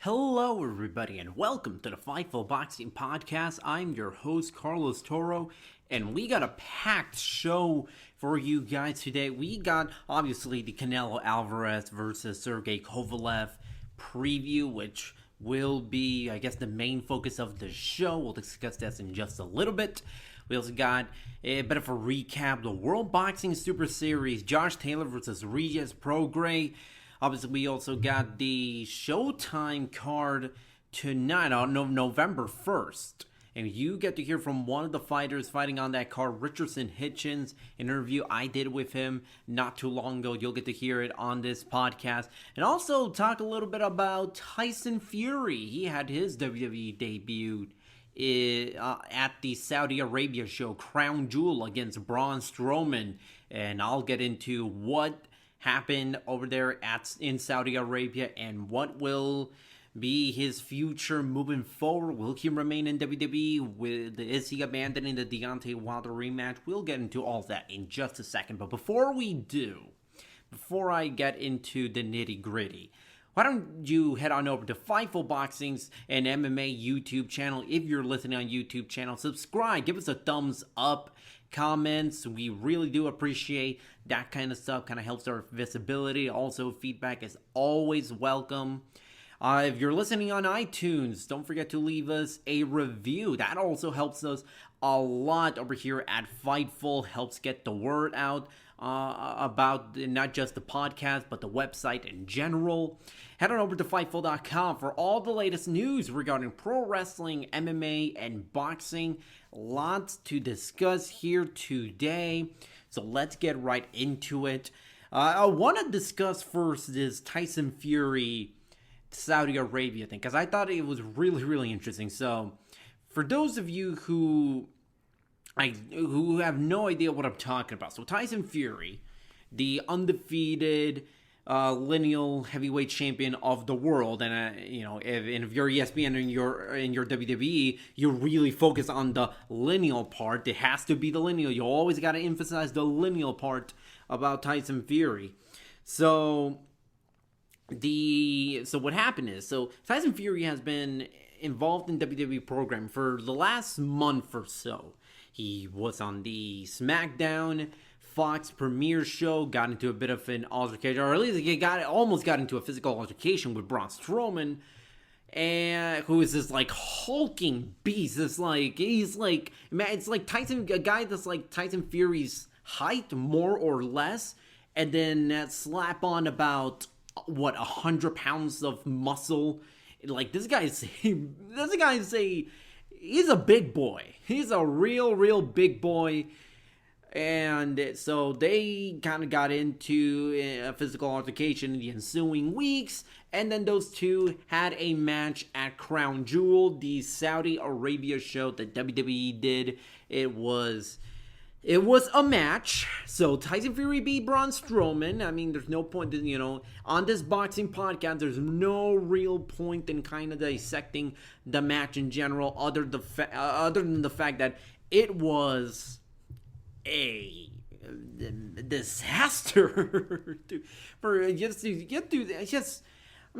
Hello, everybody, and welcome to the Fightful Boxing Podcast. I'm your host, Carlos Toro, and we got a packed show for you guys today. We got, obviously, the Canelo-Alvarez versus Sergey Kovalev preview, which will be, I guess, the main focus of the show. We'll discuss that in just a little bit. We also got a bit of a recap, the World Boxing Super Series, Josh Taylor versus Regis Prograis. Obviously, we also got the Showtime card tonight on November 1st. And you get to hear from one of the fighters fighting on that card, Richardson Hitchins, an interview I did with him not too long ago. You'll get to hear it on this podcast. And also talk a little bit about Tyson Fury. He had his WWE debut at the Saudi Arabia show, Crown Jewel, against Braun Strowman. And I'll get into what happened over there in Saudi Arabia and what will be his future moving forward. Will he remain in WWE? Is he abandoning the Deontay Wilder rematch? We'll get into all that in just a second. But before I get into the nitty gritty, why don't you head on over to Fightful Boxing's and MMA YouTube channel. If you're listening on YouTube channel, subscribe, give us a thumbs up, comments. We really do appreciate that kind of stuff. Kind of helps our visibility. Also, feedback is always welcome. If you're listening on iTunes, don't forget to leave us a review. That also helps us a lot over here at Fightful. Helps get the word out about not just the podcast, but the website in general. Head on over to Fightful.com for all the latest news regarding pro wrestling, MMA, and boxing. Lots to discuss here today, so let's get right into it. I want to discuss first this Tyson Fury Saudi Arabia thing, because I thought it was really, really interesting. So, for those of you who have no idea what I'm talking about, so Tyson Fury, the undefeated lineal heavyweight champion of the world, and if you're ESPN and you're WWE, you really focus on the lineal part. It has to be the lineal. You always got to emphasize the lineal part about Tyson Fury. So what happened is, Tyson Fury has been involved in WWE program for the last month or so. He was on the SmackDown Fox premiere show, got into a bit of an altercation, or at least he almost got into a physical altercation with Braun Strowman, and who is this like hulking beast. It's like it's like Tyson, a guy that's like Tyson Fury's height, more or less, and then slap on about 100 pounds of muscle. Like this guy's he's a big boy. He's a real big boy. And so they kind of got into a physical altercation in the ensuing weeks. And then those two had a match at Crown Jewel, the Saudi Arabia show that WWE did. It was a match. So Tyson Fury beat Braun Strowman. I mean, there's no point in, on this boxing podcast, there's no real point in kind of dissecting the match in general, other than the fact that it was a disaster. I'm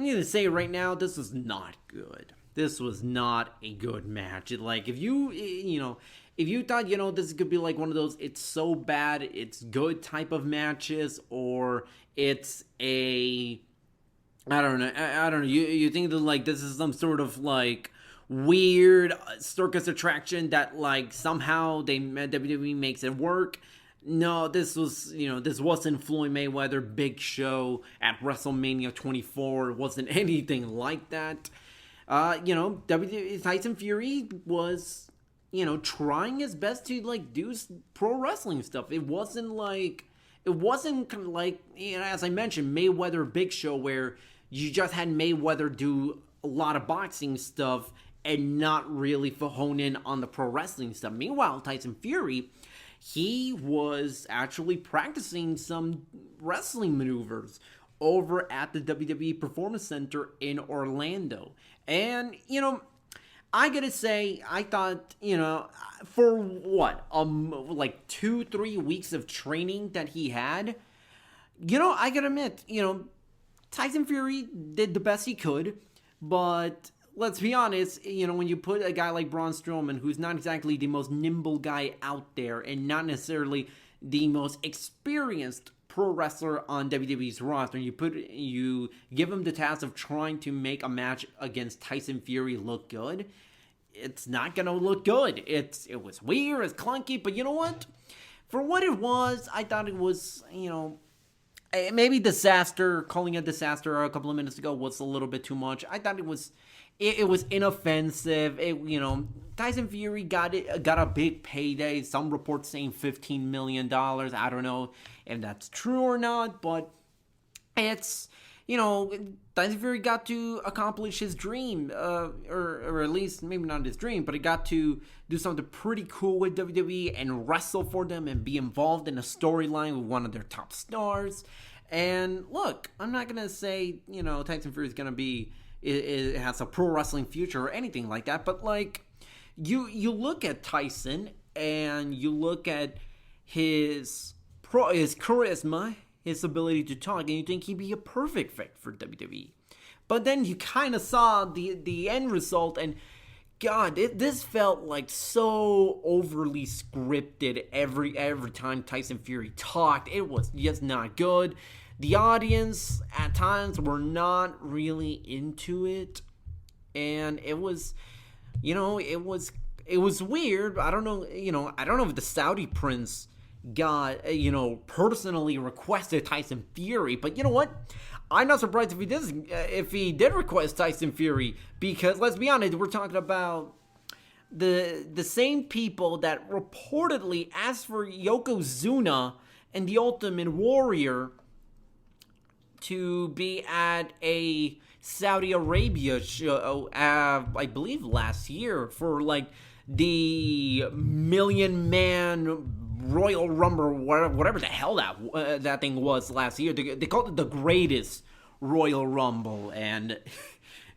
going to say right now, this was not good. This was not a good match. If you thought, this could be like one of those it's so bad, it's good type of matches, or it's I don't know, you think that like this is some sort of like weird circus attraction that like somehow WWE makes it work. No, this wasn't Floyd Mayweather big show at WrestleMania 24. It wasn't anything like that. Tyson Fury was, trying his best to like do pro wrestling stuff. It wasn't kind of like, as I mentioned, Mayweather big show where you just had Mayweather do a lot of boxing stuff and not really hone in on the pro wrestling stuff. Meanwhile, Tyson Fury, he was actually practicing some wrestling maneuvers over at the WWE Performance Center in Orlando. And, I gotta say, I thought, for what, like 2-3 weeks of training that he had, I gotta admit, Tyson Fury did the best he could. But let's be honest, when you put a guy like Braun Strowman, who's not exactly the most nimble guy out there and not necessarily the most experienced pro wrestler on WWE's roster, you give him the task of trying to make a match against Tyson Fury look good, it's not gonna look good. It was weird, it's clunky, but you know what? For what it was, I thought it was, maybe disaster. Calling it disaster a couple of minutes ago was a little bit too much. I thought it was inoffensive. Tyson Fury got a big payday. Some reports saying $15 million. I don't know if that's true or not, but it's, Tyson Fury got to accomplish his dream, or at least maybe not his dream, but he got to do something pretty cool with WWE and wrestle for them and be involved in a storyline with one of their top stars. And look, I'm not gonna say Tyson Fury is gonna be it has a pro wrestling future or anything like that, but like you look at Tyson and you look at his charisma, his ability to talk, and you think he'd be a perfect fit for WWE. But then you kind of saw the end result, and God, this felt like so overly scripted every time Tyson Fury talked. It was just not good. The audience at times were not really into it, and it was weird. I don't know if the Saudi prince got, personally requested Tyson Fury, but you know what? I'm not surprised if he did request Tyson Fury, because let's be honest, we're talking about the same people that reportedly asked for Yokozuna and the Ultimate Warrior to be at a Saudi Arabia show, I believe last year, for like the Million Man Royal Rumble, whatever the hell that thing was last year. They called it the greatest Royal Rumble, and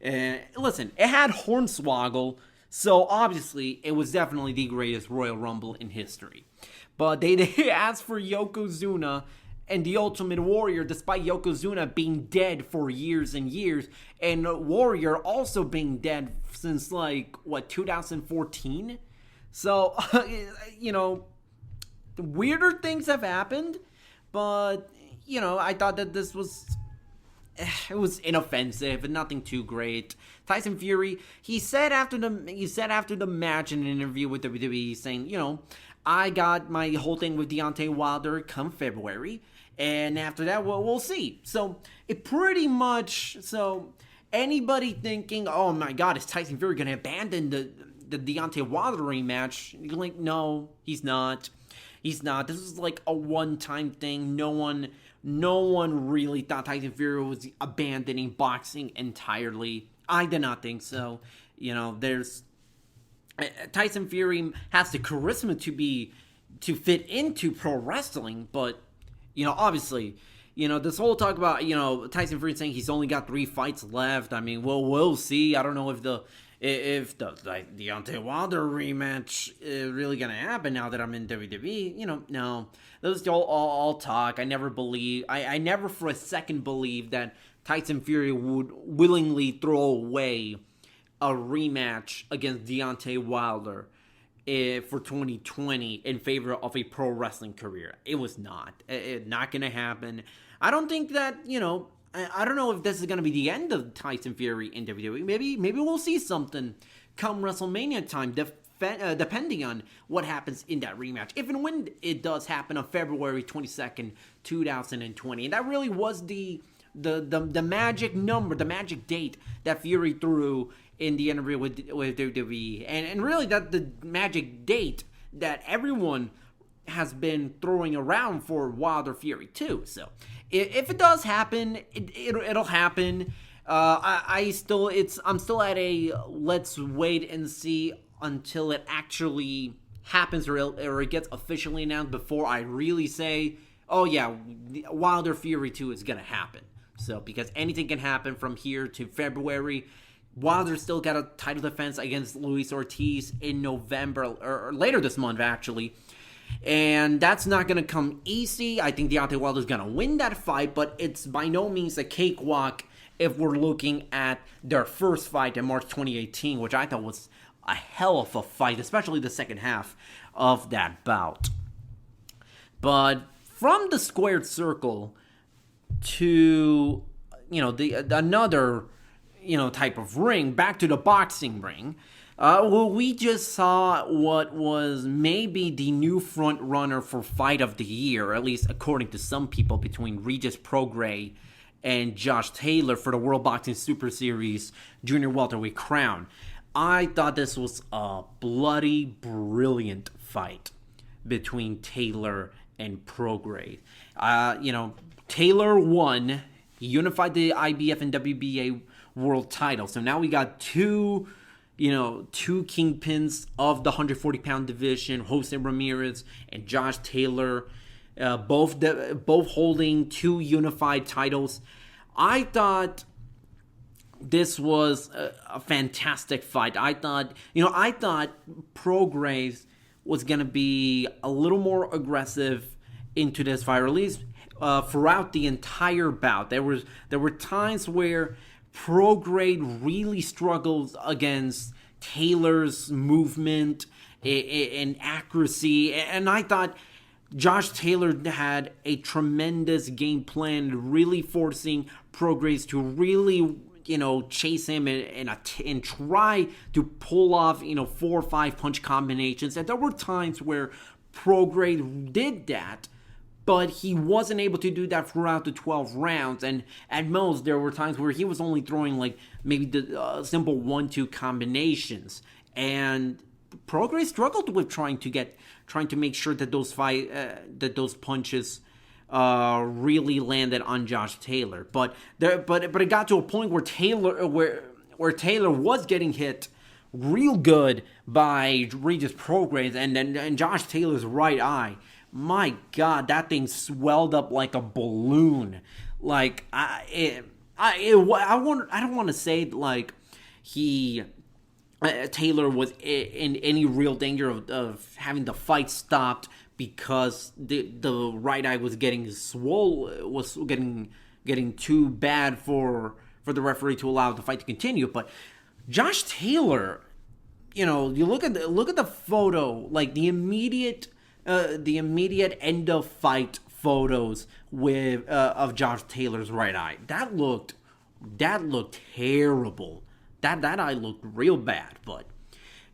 listen, it had Hornswoggle, so obviously it was definitely the greatest Royal Rumble in history. But they asked for Yokozuna and the Ultimate Warrior, despite Yokozuna being dead for years and years, and Warrior also being dead since 2014. So weirder things have happened, but I thought that this was inoffensive and nothing too great. Tyson Fury, he said after the match in an interview with WWE, saying, I got my whole thing with Deontay Wilder come February, and after that we'll see. So it pretty much, anybody thinking, oh my God, is Tyson Fury gonna abandon the Deontay Wilder rematch? You're like, no, he's not. He's not. This is like a one-time thing. No one really thought Tyson Fury was abandoning boxing entirely. I did not think so. Tyson Fury has the charisma to fit into pro wrestling, but obviously, this whole talk about Tyson Fury saying he's only got 3 fights left. I mean, we'll see. I don't know if the Deontay Wilder rematch is really gonna happen now that I'm in WWE. No, those is all talk. I never for a second believed that Tyson Fury would willingly throw away a rematch against Deontay Wilder for 2020 in favor of a pro wrestling career. It was not gonna happen. I don't think that I don't know if this is going to be the end of Tyson Fury in WWE. Maybe we'll see something come WrestleMania time, depending on what happens in that rematch. If and when it does happen on February 22nd, 2020. And that really was the magic number, the magic date that Fury threw in the interview with WWE. And really that the magic date that everyone has been throwing around for Wilder Fury too. So if it does happen, it'll happen. I'm still at a let's wait and see until it actually happens or it gets officially announced before I really say, oh yeah, Wilder Fury 2 is gonna happen. So because anything can happen from here to February. Wilder still got a title defense against Luis Ortiz in November or later this month actually. And that's not going to come easy. I think Deontay Wilder is going to win that fight, but it's by no means a cakewalk if we're looking at their first fight in March 2018, which I thought was a hell of a fight, especially the second half of that bout. But from the squared circle to, another, type of ring, back to the boxing ring, we just saw what was maybe the new front runner for fight of the year, at least according to some people, between Regis Prograis and Josh Taylor for the World Boxing Super Series Junior Welterweight crown. I thought this was a bloody brilliant fight between Taylor and Prograis. Taylor won. He unified the IBF and WBA world title. So now we got two kingpins of the 140-pound division, Jose Ramirez and Josh Taylor, both holding two unified titles. I thought this was a fantastic fight. I thought Prograis was going to be a little more aggressive into this fight, or at least throughout the entire bout. There were times where Prograis really struggled against Taylor's movement and accuracy, and I thought Josh Taylor had a tremendous game plan, really forcing Prograis to really chase him and try to pull off 4 or 5 punch combinations. And there were times where Prograis did that, but he wasn't able to do that throughout the 12 rounds. And at most, there were times where he was only throwing like maybe the simple 1-2 combinations. And Prograis struggled with trying to make sure that those punches really landed on Josh Taylor. But it got to a point where Taylor was getting hit real good by Regis Prograis, and Josh Taylor's right eye. My God, that thing swelled up like a balloon. Like I don't want to say like Taylor was in any real danger of having the fight stopped because the right eye was getting getting too bad for the referee to allow the fight to continue. But Josh Taylor, you look at the photo, like the immediate end of fight photos with of Josh Taylor's right eye. That looked terrible. That eye looked real bad. But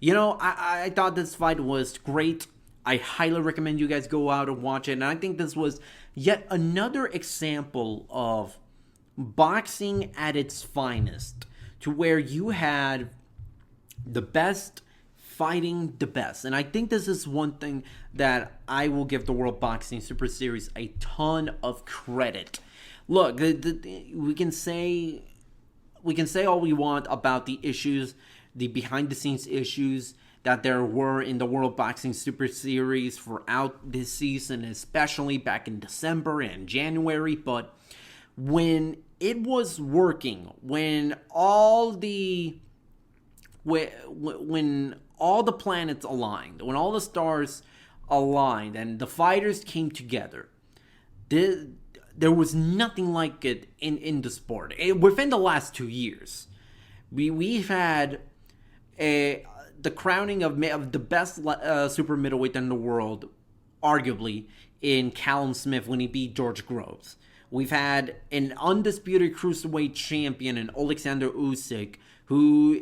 I thought this fight was great. I highly recommend you guys go out and watch it. And I think this was yet another example of boxing at its finest, to where you had the best fighting the best. And I think this is one thing that I will give the World Boxing Super Series a ton of credit. Look, we can say all we want about the issues, the behind-the-scenes issues that there were in the World Boxing Super Series throughout this season, especially back in December and January. But when it was working, when all the planets aligned, when all the stars aligned, and the fighters came together, there was nothing like it in the sport. Within the last 2 years, we've had the crowning of the best super middleweight in the world, arguably, in Callum Smith when he beat George Groves. We've had an undisputed cruiserweight champion in Alexander Usyk, who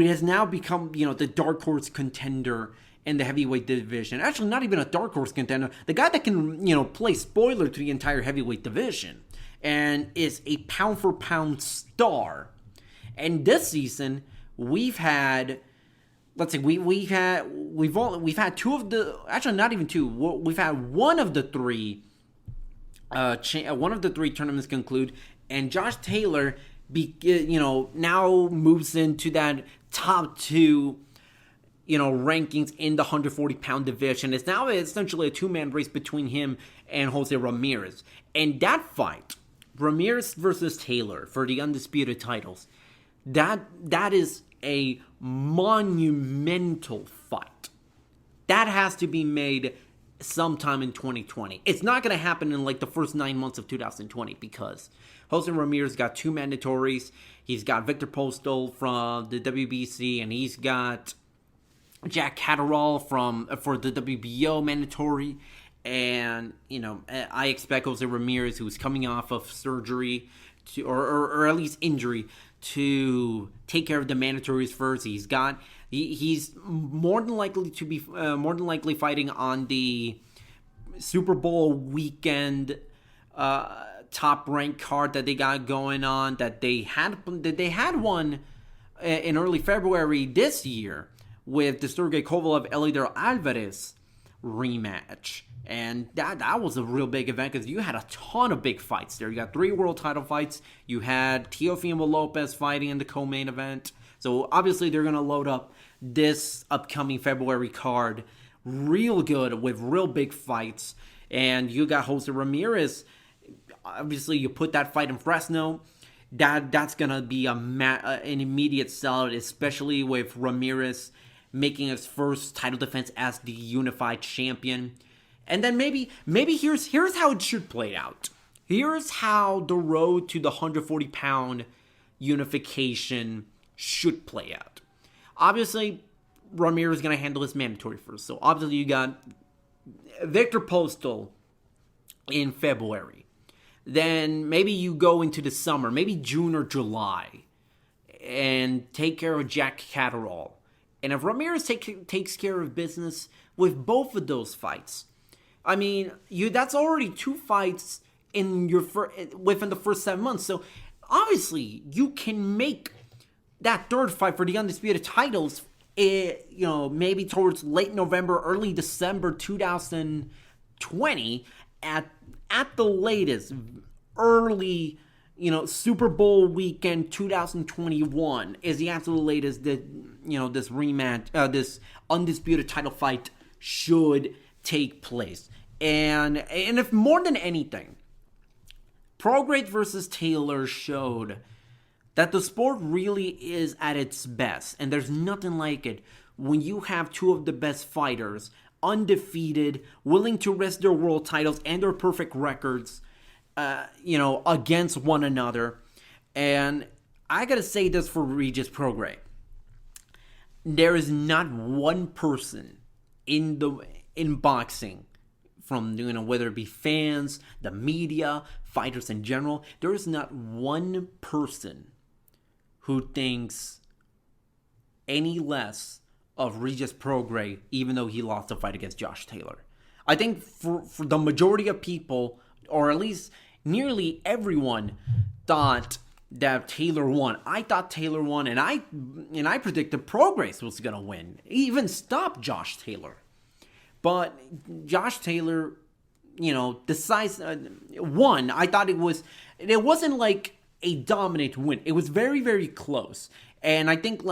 has now become, the dark horse contender in the heavyweight division. Actually, not even a dark horse contender. The guy that can, play spoiler to the entire heavyweight division, and is a pound for pound star. And this season, we've had, let's see, we've had two of the, actually not even two. We've had one of the three tournaments conclude, and Josh Taylor now moves into that top 2 rankings in the 140-pound division. It's now essentially a 2-man race between him and Jose Ramirez. And that fight, Ramirez versus Taylor for the undisputed titles, that is a monumental fight. That has to be made sometime in 2020. It's not going to happen in like the first 9 months of 2020 because Jose Ramirez got 2 mandatories. He's got Victor Postal from the WBC, and he's got Jack Catterall for the WBO mandatory. And, I expect Jose Ramirez, who's coming off of surgery, or at least injury, to take care of the mandatories first. He's more than likely fighting on the Super Bowl weekend top ranked card that they got going on. That they had one in early February this year with the Sergey Kovalev Alvarez rematch. And that was a real big event because you had a ton of big fights there. You got 3 world title fights. You had Teofimo Lopez fighting in the co-main event. So obviously they're going to load up this upcoming February card real good with real big fights. And you got Jose Ramirez. Obviously you put that fight in Fresno. That's going to be an immediate sellout, especially with Ramirez making his first title defense as the unified champion. And then maybe here's how it should play out. Here's how the road to the 140-pound unification should play out. Obviously, Ramirez is going to handle his mandatory first. So obviously you got Victor Postal in February. Then maybe you go into the summer, maybe June or July, and take care of Jack Catterall. And if Ramirez takes care of business with both of those fights, I mean, that's already 2 fights in within the first 7 months. So obviously, you can make that 3rd fight for the undisputed titles, maybe towards late November, early December 2020, at the latest, early, Super Bowl weekend 2021 is the absolute latest that this rematch, this undisputed title fight should take place. And if more than anything, Prograis versus Taylor showed that the sport really is at its best, and there's nothing like it when you have 2 of the best fighters, undefeated, willing to risk their world titles and their perfect records, against one another. And I gotta say this for Regis Prograis: there is not one person in boxing, from whether it be fans, the media, fighters in general, there is not one person who thinks any less of Regis Prograis, even though he lost a fight against Josh Taylor. I think for the majority of people, or at least nearly everyone, thought that Taylor won. I thought Taylor won, and I predicted Prograis was gonna win. He even stopped Josh Taylor. But Josh Taylor, decides won. I thought it wasn't like a dominant win. It was very, very close. And I think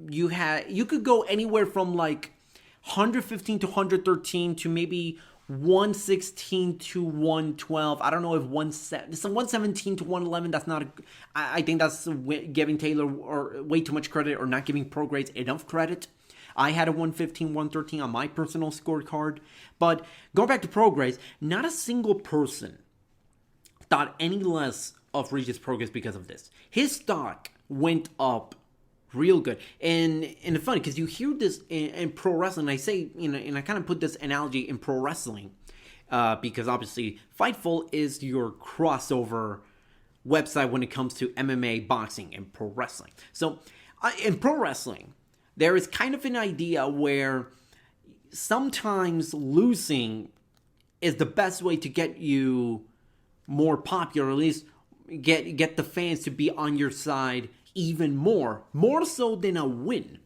you could go anywhere from 115 to 113 to maybe 116 to 112. I don't know if 117 to 111. That's not. I think that's giving Taylor way too much credit, or not giving Prograis enough credit. I had a 115, 113 on my personal scorecard. But going back to Prograis, not a single person thought any less of Regis Prograis because of this. His stock went up real good. And it's funny because you hear this in pro wrestling. I say, and I kind of put this analogy in pro wrestling because obviously Fightful is your crossover website when it comes to MMA, boxing, and pro wrestling. So in pro wrestling, there is kind of an idea where sometimes losing is the best way to get you more popular, or at least get the fans to be on your side even more so than a win.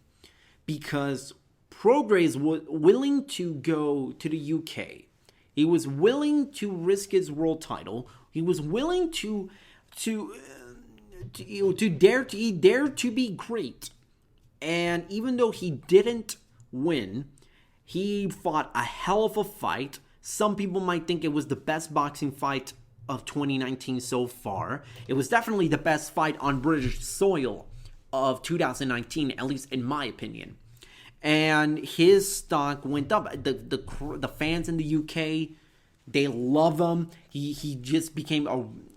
Because Prograis was willing to go to the UK. He was willing to risk his world title. He was willing to dare to be great. And even though he didn't win, he fought a hell of a fight. Some people might think it was the best boxing fight of 2019 so far. It was definitely the best fight on British soil of 2019, at least in my opinion. and his stock went up. The fans in the UK, they love him. He just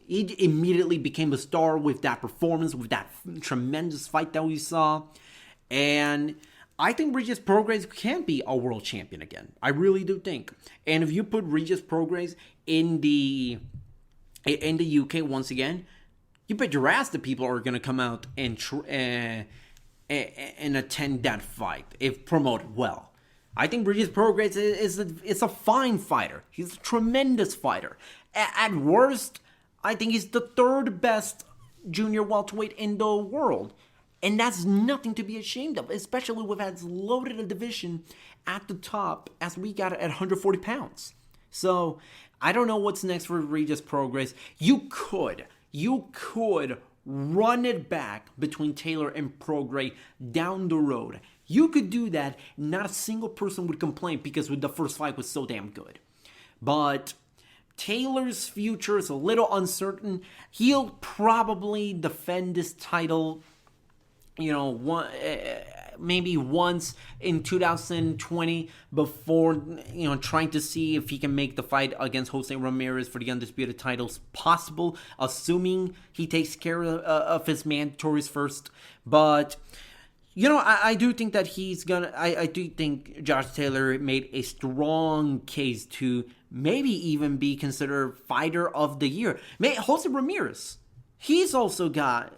he immediately became a star with that performance, with that tremendous fight that we saw. And I think Regis Prograis can be a world champion again. I really do think. And if you put Regis Prograis in the UK once again, you bet your ass that people are going to come out and attend that fight if promoted well. I think Regis Prograis is a fine fighter. He's a tremendous fighter. At worst, I think he's the third best junior welterweight in the world. And that's nothing to be ashamed of, especially with as loaded a division at the top as we got it at 140 pounds. So, I don't know what's next for Regis Prograis. You could run it back between Taylor and Prograis down the road. You could do that. Not a single person would complain because the first fight was so damn good. But Taylor's future is a little uncertain. He'll probably defend this title, maybe once in 2020 before, trying to see if he can make the fight against Jose Ramirez for the undisputed titles possible, assuming he takes care of his mandatories first. But, I do think that I do think Josh Taylor made a strong case to maybe even be considered fighter of the year. Jose Ramirez, he's also got,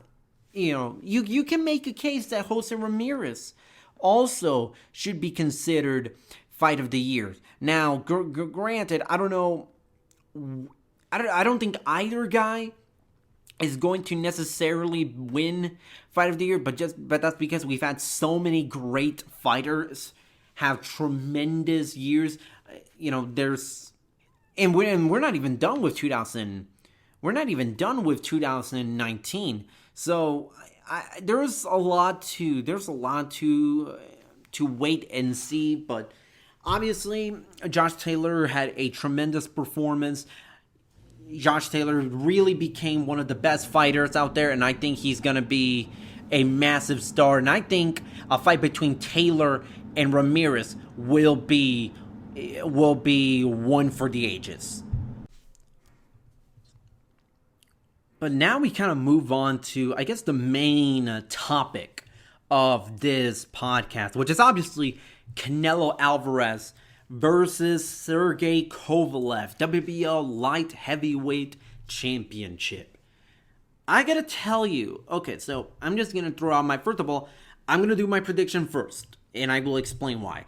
you can make a case that Jose Ramirez also should be considered fight of the year. Now, granted, I don't know, I don't think either guy is going to necessarily win fight of the year, but that's because we've had so many great fighters have tremendous years. And we're not even done with 2019. So there's a lot to wait and see, but obviously Josh Taylor had a tremendous performance. Josh Taylor really became one of the best fighters out there, and I think he's going to be a massive star. And I think a fight between Taylor and Ramirez will be one for the ages. But now we kind of move on to, I guess, the main topic of this podcast, which is obviously Canelo Alvarez versus Sergey Kovalev, WBO Light Heavyweight Championship. I gotta tell you, okay, so I'm just gonna throw out first of all, I'm gonna do my prediction first, and I will explain why.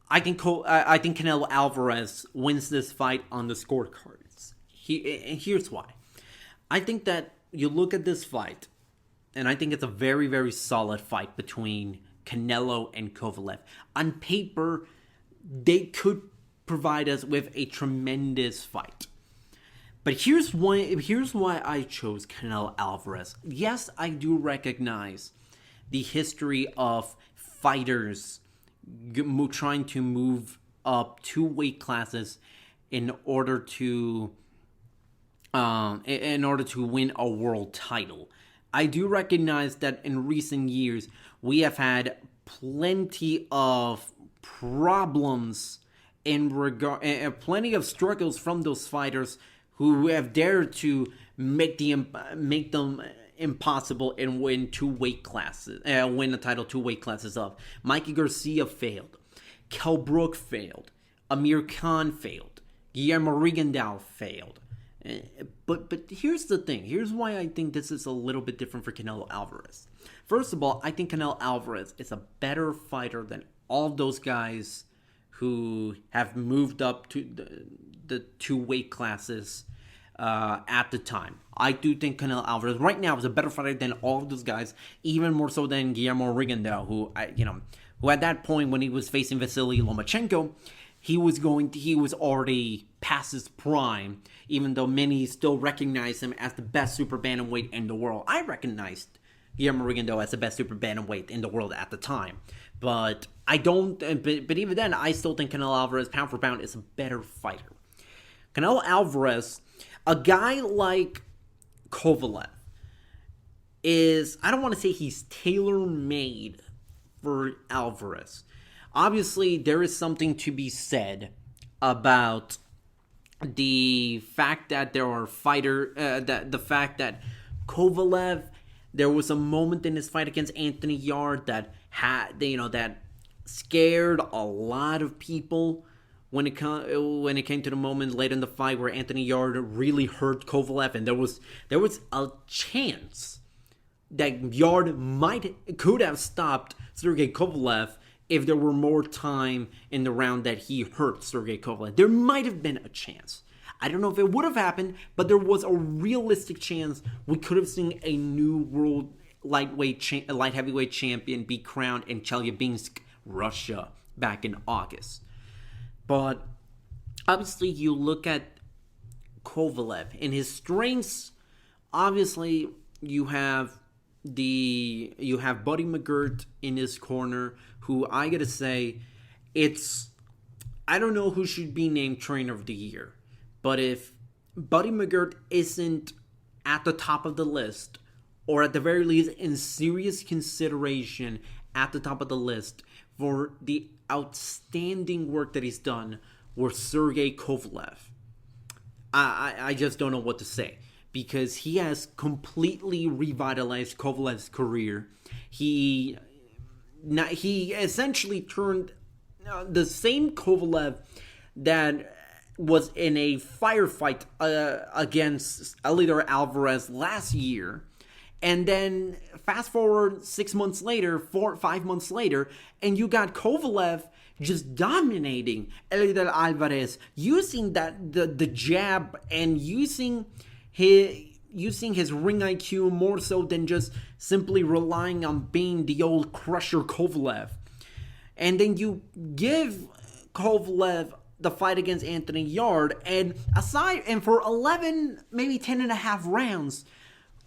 I think Canelo Alvarez wins this fight on the scorecards. Here's why. I think that you look at this fight, and I think it's a very, very solid fight between Canelo and Kovalev. On paper, they could provide us with a tremendous fight. But here's why I chose Canelo Alvarez. Yes, I do recognize the history of fighters trying to move up 2 weight classes in order to win a world title. I do recognize that in recent years we have had plenty of problems plenty of struggles from those fighters who have dared to make them impossible and win 2 weight classes, win the title 2 weight classes up. Mikey Garcia failed, Kell Brook failed, Amir Khan failed, Guillermo Rigondeaux failed. But here's the thing. Here's why I think this is a little bit different for Canelo Alvarez. First of all, I think Canelo Alvarez is a better fighter than all those guys who have moved up to the 2 weight classes at the time. I do think Canelo Alvarez right now is a better fighter than all of those guys, even more so than Guillermo Rigondeaux, who at that point when he was facing Vasily Lomachenko, he was already past his prime, even though many still recognize him as the best super bantamweight in the world. I recognized Guillermo Rigondeaux as the best super bantamweight in the world at the time. But I don't. But even then, I still think Canelo Alvarez, pound for pound, is a better fighter. Canelo Alvarez, a guy like Kovalev, I don't want to say he's tailor-made for Alvarez. obviously there is something to be said about the fact that there are the fact that Kovalev, there was a moment in his fight against Anthony Yarde that that scared a lot of people when it came to the moment late in the fight where Anthony Yarde really hurt Kovalev, and there was a chance that Yarde could have stopped Sergey Kovalev if there were more time in the round that he hurt Sergey Kovalev. There might have been a chance. I don't know if it would have happened, but there was a realistic chance we could have seen a new world light heavyweight champion be crowned in Chelyabinsk, Russia, back in August. But obviously, you look at Kovalev and his strengths. Obviously, you have Buddy McGirt in his corner, who I gotta say, I don't know who should be named Trainer of the Year, but if Buddy McGirt isn't at the top of the list, or at the very least in serious consideration at the top of the list for the outstanding work that he's done with Sergey Kovalev, I just don't know what to say, because he has completely revitalized Kovalev's career. He essentially turned the same Kovalev that was in a firefight against Eleider Alvarez last year, and then fast forward 5 months later, and you got Kovalev just dominating Eleider Alvarez, using the jab and using his ring IQ more so than just simply relying on being the old crusher Kovalev. And then you give Kovalev the fight against Anthony Yarde, and for 11, maybe 10 and a half rounds,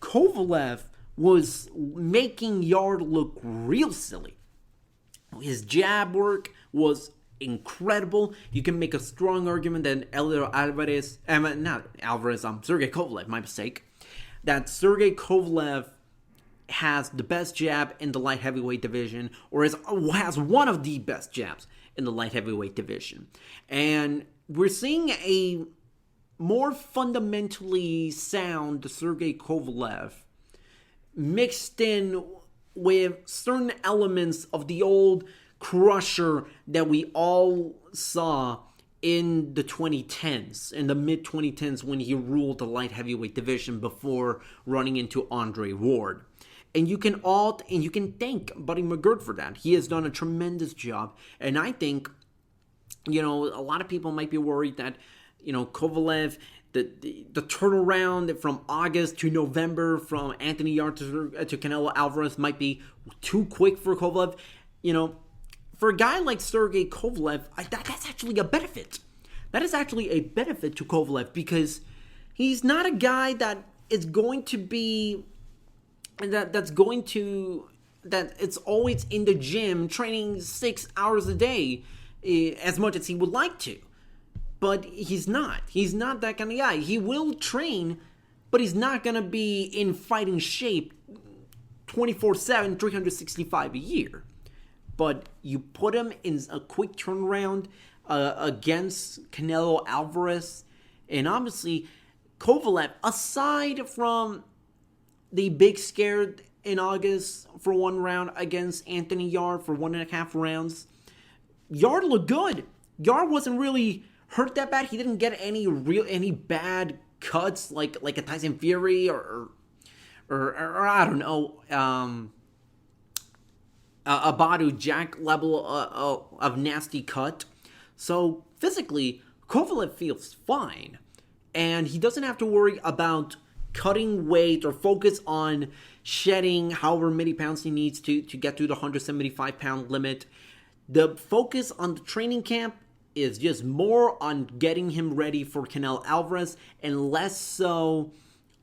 Kovalev was making Yarde look real silly. His jab work was incredible. You can make a strong argument that Sergey Kovalev, my mistake, that Sergey Kovalev has the best jab in the light heavyweight division, or has one of the best jabs in the light heavyweight division. And we're seeing a more fundamentally sound Sergey Kovalev mixed in with certain elements of the old crusher that we all saw in the 2010s, in the mid-2010s, when he ruled the light heavyweight division before running into Andre Ward. And you can thank Buddy McGirt for that. He has done a tremendous job. And I think, a lot of people might be worried that, Kovalev, the turnaround from August to November from Anthony Yarde to Canelo Alvarez might be too quick for Kovalev. For a guy like Sergey Kovalev, that's actually a benefit. That is actually a benefit to Kovalev, because he's not a guy that is going to be that it's always in the gym training 6 hours a day as much as he would like to. But he's not. He's not that kind of guy. He will train, but he's not going to be in fighting shape 24/7, 365 a year. But you put him in a quick turnaround against Canelo Alvarez, and obviously Kovalev, aside from the big scare in August for one round against Anthony Yarde for 1.5 rounds, Yarde looked good. Yarde wasn't really hurt that bad. He didn't get any bad cuts like a Tyson Fury or I don't know, a Badu Jack level of nasty cut. So physically, Kovalev feels fine, and he doesn't have to worry about cutting weight or focus on shedding however many pounds he needs to get to the 175-pound limit. The focus on the training camp is just more on getting him ready for Canelo Alvarez, and less so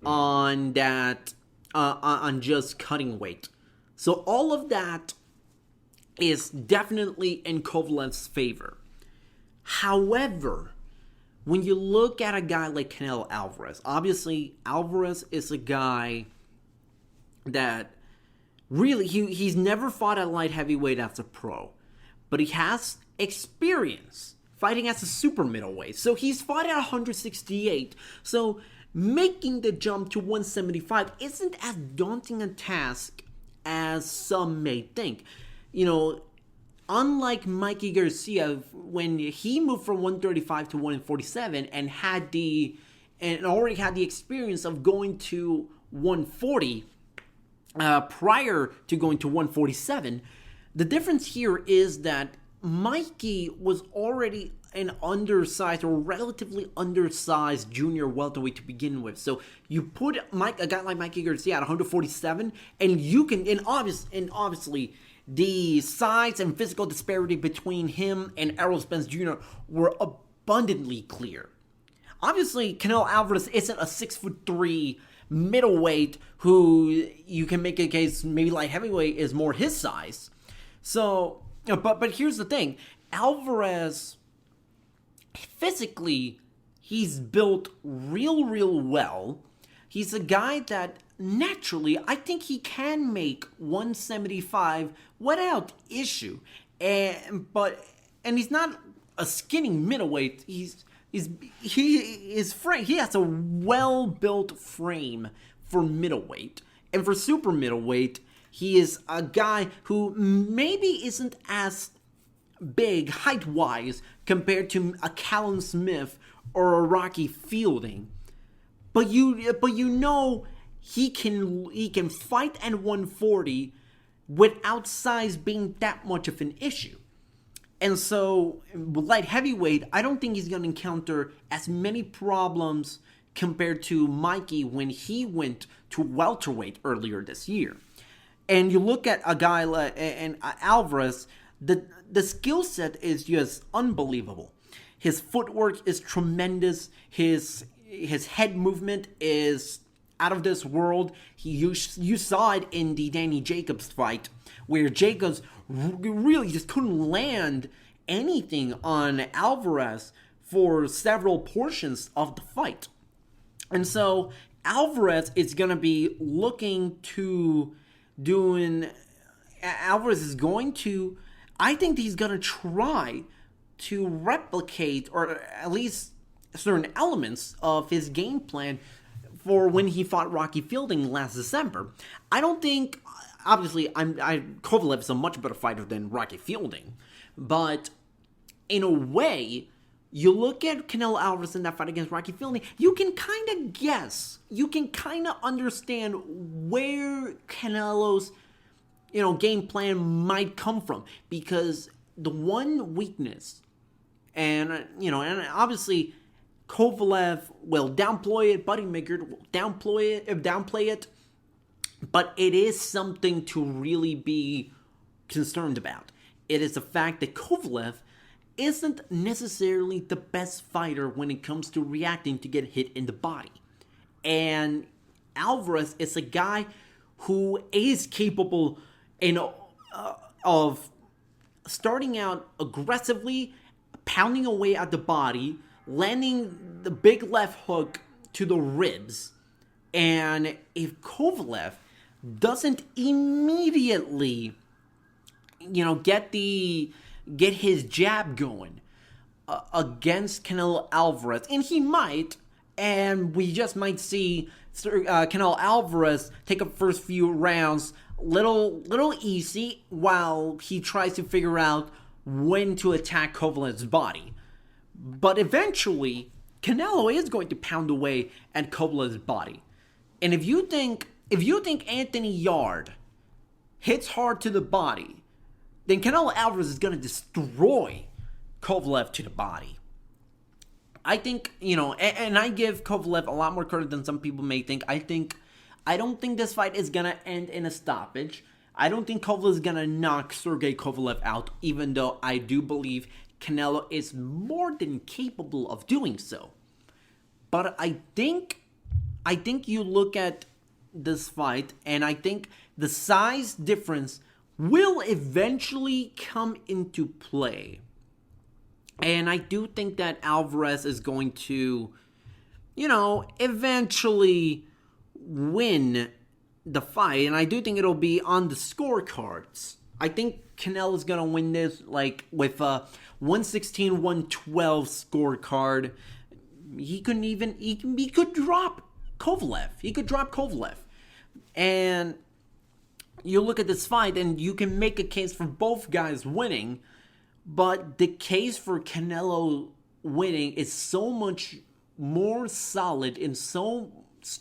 on that on just cutting weight. So all of that is definitely in Kovalev's favor. However, when you look at a guy like Canelo Alvarez, obviously Alvarez is a guy that really, he's never fought at light heavyweight as a pro. but he has experience fighting as a super middleweight. So he's fought at 168. So making the jump to 175 isn't as daunting a task as some may think. Unlike Mikey Garcia, when he moved from 135 to 147 and already had the experience of going to 140 prior to going to 147, the difference here is that Mikey was already an undersized or relatively undersized junior welterweight to begin with. So you put a guy like Mikey Garcia at 147, and you can, and obviously, the size and physical disparity between him and Errol Spence Jr. were abundantly clear. Obviously, Canelo Alvarez isn't a 6'3" middleweight who you can make a case maybe light heavyweight is more his size. So, but here's the thing. Alvarez, physically, he's built real well. He's a guy that naturally, I think he can make 175 without issue. And he's not a skinny middleweight. He has a well-built frame for middleweight. And for super middleweight, he is a guy who maybe isn't as big height-wise compared to a Callum Smith or a Rocky Fielding. But you know he can fight at 140 without size being that much of an issue. And so, light heavyweight, I don't think he's going to encounter as many problems compared to Mikey when he went to welterweight earlier this year. And you look at a guy like Alvarez, the skill set is just unbelievable. His footwork is tremendous. His head movement is out of this world. You saw it in the Danny Jacobs fight, where Jacobs really just couldn't land anything on Alvarez for several portions of the fight. And so Alvarez is going to be looking to I think he's going to try to replicate, or at least certain elements of his game plan for when he fought Rocky Fielding last December. I don't think, obviously, Kovalev is a much better fighter than Rocky Fielding, but in a way, you look at Canelo Alvarez in that fight against Rocky Fielding, you can kind of guess, you can kind of understand where Canelo's game plan might come from, because the one weakness, and obviously Kovalev will downplay it, Buddy Miggard will downplay it, but it is something to really be concerned about. It is the fact that Kovalev isn't necessarily the best fighter when it comes to reacting to get hit in the body. And Alvarez is a guy who is capable of starting out aggressively, pounding away at the body, landing the big left hook to the ribs. And if Kovalev doesn't immediately, get his jab going against Canelo Alvarez, and he might, and we just might see Canelo Alvarez take up first few rounds little easy while he tries to figure out when to attack Kovalev's body. But eventually, Canelo is going to pound away at Kovalev's body. And if you think Anthony Yarde hits hard to the body, then Canelo Alvarez is going to destroy Kovalev to the body. I think, and I give Kovalev a lot more credit than some people may think. I don't think this fight is going to end in a stoppage. I don't think Kovalev is going to knock Sergey Kovalev out, even though I do believe Canelo is more than capable of doing so. But I think you look at this fight, and I think the size difference will eventually come into play. And I do think that Alvarez is going to, eventually win the fight. And I do think it'll be on the scorecards. I think Canelo's gonna win this like with a 116-112 scorecard. He could drop Kovalev. He could drop Kovalev. And you look at this fight and you can make a case for both guys winning, but the case for Canelo winning is so much more solid and so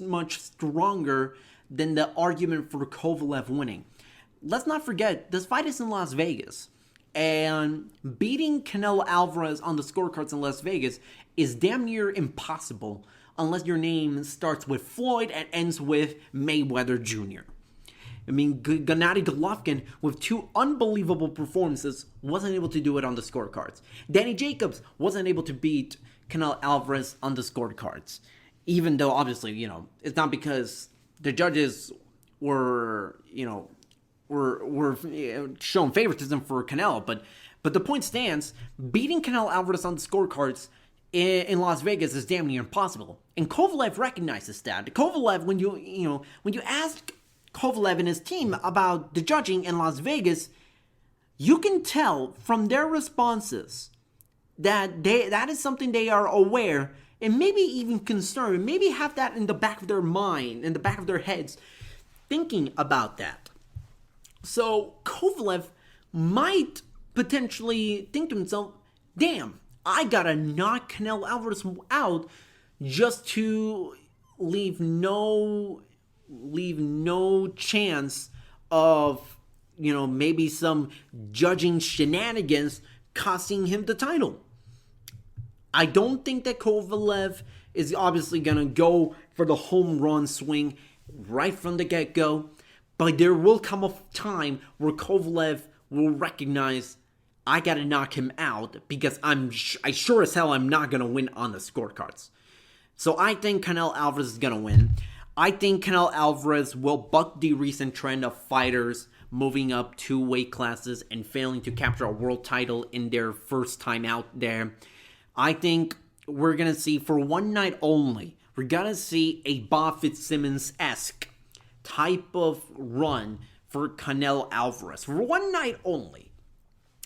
much stronger than the argument for Kovalev winning. Let's not forget, this fight is in Las Vegas. And beating Canelo Alvarez on the scorecards in Las Vegas is damn near impossible unless your name starts with Floyd and ends with Mayweather Jr. I mean, Gennady Golovkin, with 2 unbelievable performances, wasn't able to do it on the scorecards. Danny Jacobs wasn't able to beat Canelo Alvarez on the scorecards. Even though, obviously, it's not because the judges were showing favoritism for Canelo, but the point stands, beating Canelo Alvarez on the scorecards in Las Vegas is damn near impossible. And Kovalev recognizes that. Kovalev, when you ask Kovalev and his team about the judging in Las Vegas, you can tell from their responses that that is something they are aware and maybe even concerned, maybe have that in the back of their mind, in the back of their heads, thinking about that. So Kovalev might potentially think to himself, damn, I gotta knock Canelo Alvarez out just to leave no chance of, maybe some judging shenanigans costing him the title. I don't think that Kovalev is obviously gonna go for the home run swing right from the get-go. But there will come a time where Kovalev will recognize, I gotta knock him out because I sure as hell I'm not gonna win on the scorecards. So I think Canelo Alvarez is gonna win. I think Canelo Alvarez will buck the recent trend of fighters moving up 2 weight classes and failing to capture a world title in their first time out there. I think we're gonna see, for one night only, we're gonna see a Bob Fitzsimmons-esque type of run for Canelo Alvarez for one night only.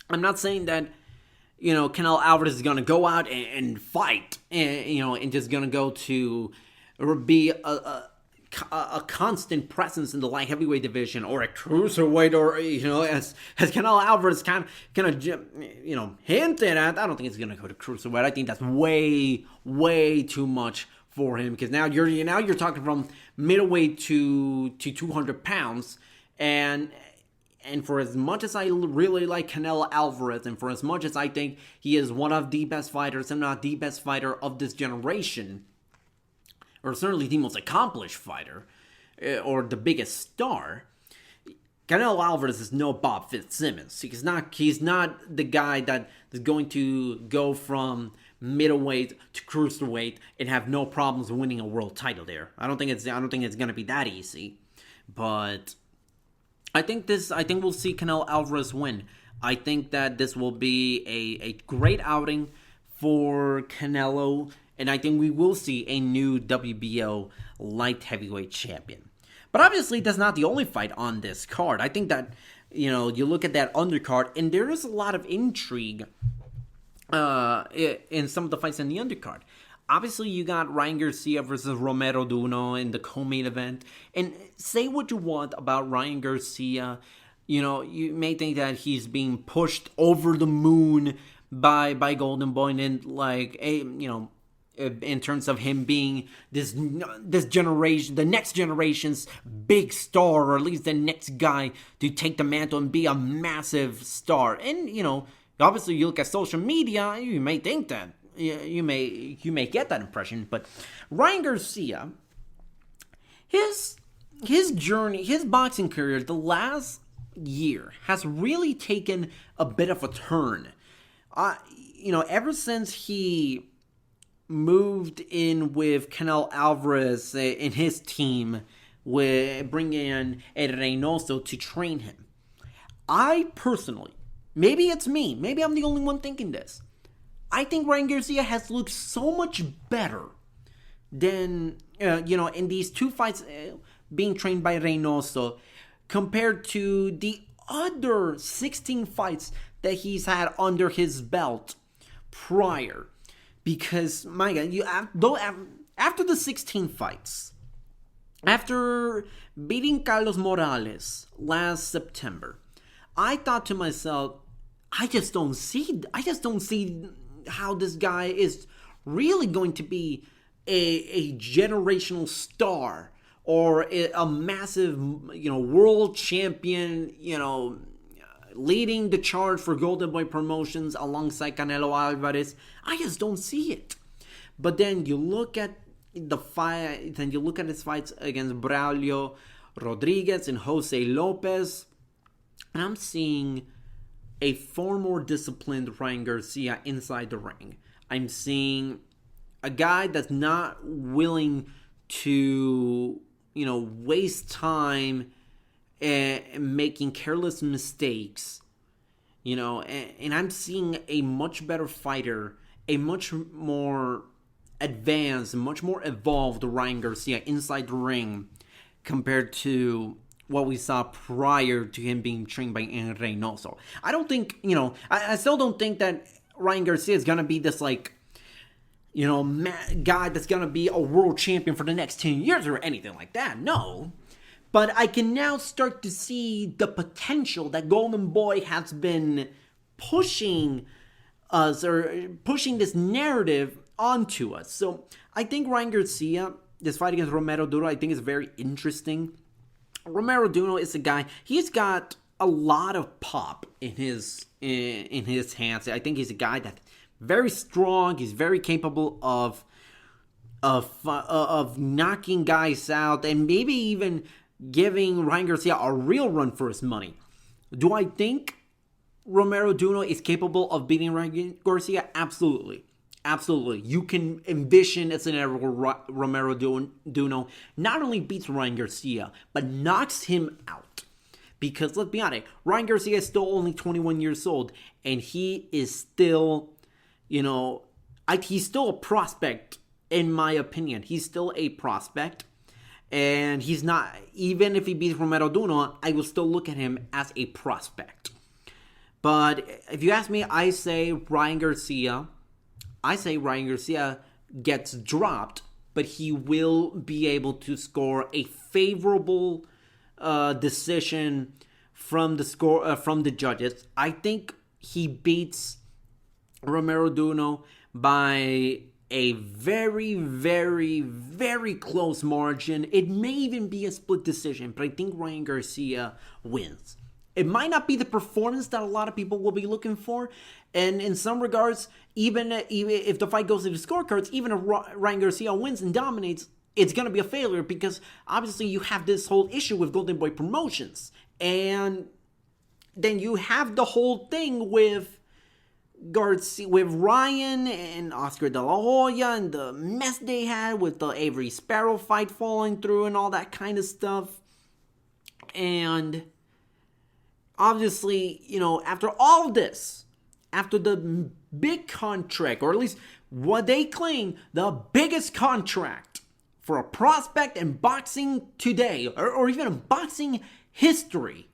I'm not saying that Canelo Alvarez is gonna go out and fight and just gonna go to or be a constant presence in the light heavyweight division or a cruiserweight, or as Canelo Alvarez kind of hinted at. I don't think it's gonna go to cruiserweight. I think that's way too much for him, because now you're talking from middleweight to 200 pounds, and for as much as I really like Canelo Alvarez, and for as much as I think he is one of the best fighters, and not the best fighter of this generation, or certainly the most accomplished fighter, or the biggest star, Canelo Alvarez is no Bob Fitzsimmons. He's not the guy that is going to go from middleweight to cruiserweight and have no problems winning a world title there. I don't think it's going to be that easy. But I think we'll see Canelo Alvarez win. I think that this will be a great outing for Canelo, and I think we will see a new WBO light heavyweight champion. But obviously, that's not the only fight on this card. I think that, you look at that undercard, and there is a lot of intrigue in some of the fights in the undercard. Obviously, you got Ryan Garcia versus Romero in the co-main event. And say what you want about Ryan Garcia. You may think that he's being pushed over the moon by Golden Boy, and in terms of him being this generation, the next generation's big star, or at least the next guy to take the mantle and be a massive star. And obviously, you look at social media, you may think that. You may get that impression, but Ryan Garcia, his journey, his boxing career, the last year has really taken a bit of a turn. Ever since he moved in with Canelo Alvarez and his team, with bringing in Ed Reynoso to train him, I personally, maybe it's me, maybe I'm the only one thinking this, I think Ryan Garcia has looked so much better than, in these 2 fights being trained by Reynoso, compared to the other 16 fights that he's had under his belt prior. Because, my God, after the 16 fights, after beating Carlos Morales last September, I thought to myself, I just don't see how this guy is really going to be a generational star or a massive, world champion, leading the charge for Golden Boy Promotions alongside Canelo Alvarez. I just don't see it. But then you look at the fight, then you look at his fights against Braulio Rodriguez and Jose Lopez, and I'm seeing a far more disciplined Ryan Garcia inside the ring. I'm seeing a guy that's not willing to, waste time making careless mistakes, and I'm seeing a much better fighter, a much more advanced, much more evolved Ryan Garcia inside the ring compared to what we saw prior to him being trained by Henry Reynoso. I don't think, I still don't think that Ryan Garcia is going to be this, guy that's going to be a world champion for the next 10 years or anything like that. No. But I can now start to see the potential that Golden Boy has been pushing us, or pushing this narrative onto us. So I think Ryan Garcia, this fight against Romero Duro, I think is very interesting. Romero Duro is a guy, he's got a lot of pop in his hands. I think he's a guy that's very strong. He's very capable of knocking guys out and maybe even giving Ryan Garcia a real run for his money. Do I think Romero Duro is capable of beating Ryan Garcia? Absolutely. Absolutely. You can envision a scenario where Romero Duro not only beats Ryan Garcia, but knocks him out. Because let's be honest, Ryan Garcia is still only 21 years old, and he is still, he's still a prospect, in my opinion. He's still a prospect, and he's not, even if he beats Romero Duro, I will still look at him as a prospect. But if you ask me, I say Ryan Garcia gets dropped, but he will be able to score a favorable decision from the judges. I think he beats Romero Duro by a very, very, very close margin. It may even be a split decision, but I think Ryan Garcia wins. It might not be the performance that a lot of people will be looking for. And in some regards, even if the fight goes to the scorecards, even if Ryan Garcia wins and dominates, it's going to be a failure because obviously you have this whole issue with Golden Boy Promotions. And then you have the whole thing with Garcia, with Ryan and Oscar De La Hoya and the mess they had with the Avery Sparrow fight falling through and all that kind of stuff. And obviously, after all of this, after the big contract, or at least what they claim, the biggest contract for a prospect in boxing today, or even in boxing history,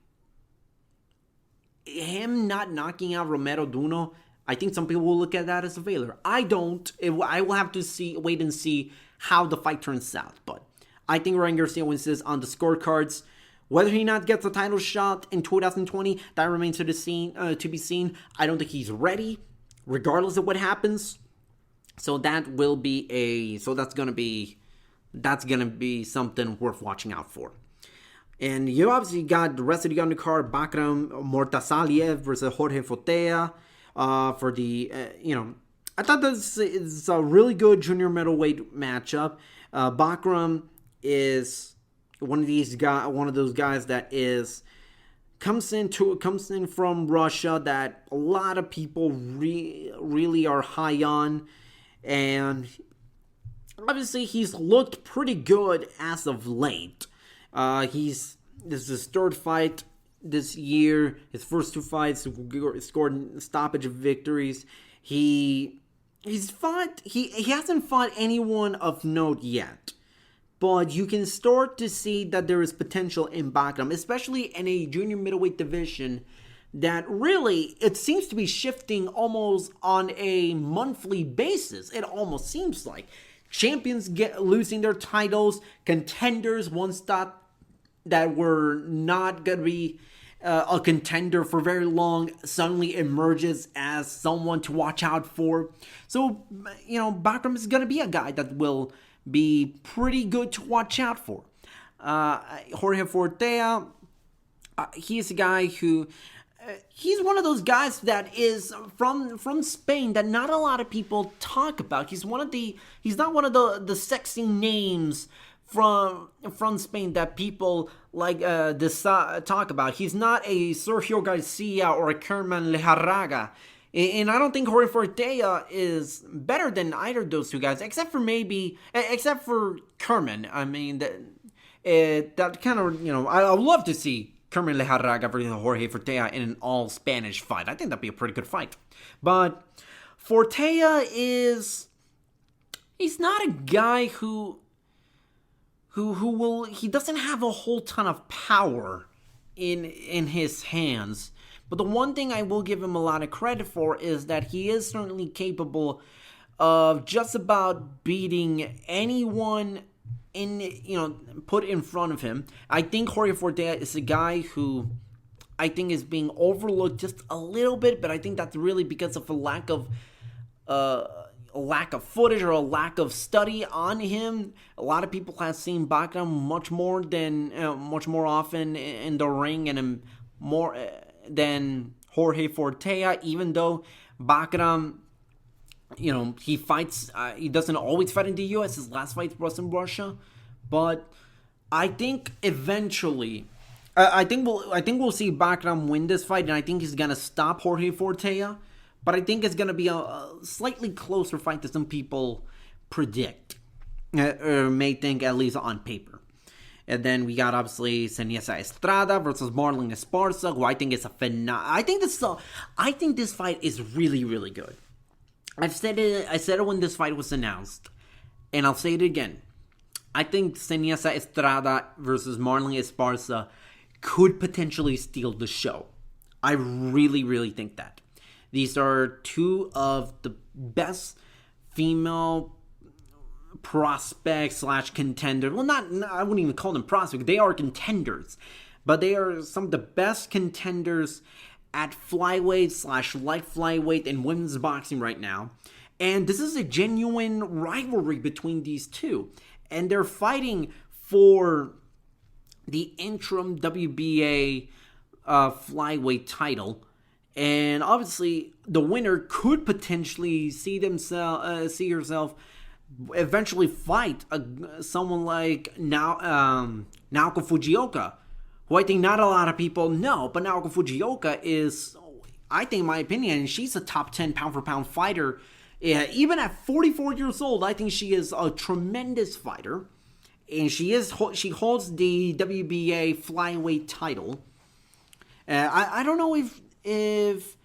him not knocking out Romero Duro, I think some people will look at that as a failure. I don't. I will have to wait and see how the fight turns out. But I think Ryan Garcia wins this on the scorecards. Whether he not gets a title shot in 2020, that remains to be seen. I don't think he's ready, regardless of what happens. So that's gonna be something worth watching out for. And you obviously got the rest of the undercard: Bakram Mortasaliev versus Jorge Fotea. For the I thought this is a really good junior middleweight matchup. Bakram is one of those guys that comes in from Russia that a lot of people really are high on, and obviously he's looked pretty good as of late. This is his third fight this year. His first two fights scored stoppage victories. He hasn't fought anyone of note yet. but you can start to see that there is potential in Bakram, especially in a junior middleweight division that really, it seems to be shifting almost on a monthly basis. It almost seems like champions losing their titles, contenders once thought that were not going to be a contender for very long suddenly emerges as someone to watch out for. So, Bakram is going to be a guy that will be pretty good to watch out for. Jorge Fortea, he's a guy who, he's one of those guys that is from Spain that not a lot of people talk about. He's not one of the sexy names from Spain that people like talk about. He's not a Sergio Garcia or a Kerman Lejarraga. And I don't think Jorge Fortea is better than either of those two guys, except for Kerman. I mean, that kind of, I would love to see Kerman Lejarraga versus Jorge Fortea in an all-Spanish fight. I think that'd be a pretty good fight. But Fortea he's not a guy who he doesn't have a whole ton of power in his hands. But the one thing I will give him a lot of credit for is that he is certainly capable of just about beating anyone put in front of him. I think Jorge Fortea is a guy who I think is being overlooked just a little bit, but I think that's really because of a lack of footage or a lack of study on him. A lot of people have seen Bakram much more often in the ring and more than Jorge Fortea, even though Bakram, he fights, he doesn't always fight in the U.S. His last fight was in Russia, but I think eventually, I think we'll see Bakram win this fight, and I think he's gonna stop Jorge Fortea, but I think it's gonna be a slightly closer fight than some people predict, or may think, at least on paper. And then we got obviously Seniesa Estrada versus Marlon Esparza, who I think is I think this fight is really, really good. I said it when this fight was announced, and I'll say it again. I think Seniesa Estrada versus Marlon Esparza could potentially steal the show. I really, really think that. These are two of the best female prospects / contenders. Well, I wouldn't even call them prospects. They are contenders. But they are some of the best contenders at flyweight / light flyweight in women's boxing right now. And this is a genuine rivalry between these two. And they're fighting for the interim WBA flyweight title. And obviously, the winner could potentially see herself eventually fight someone like Naoko Fujioka, who I think not a lot of people know, but Naoko Fujioka is, I think in my opinion, she's a top 10 pound-for-pound fighter. Even at 44 years old, I think she is a tremendous fighter, and she holds the WBA flyweight title. I don't know if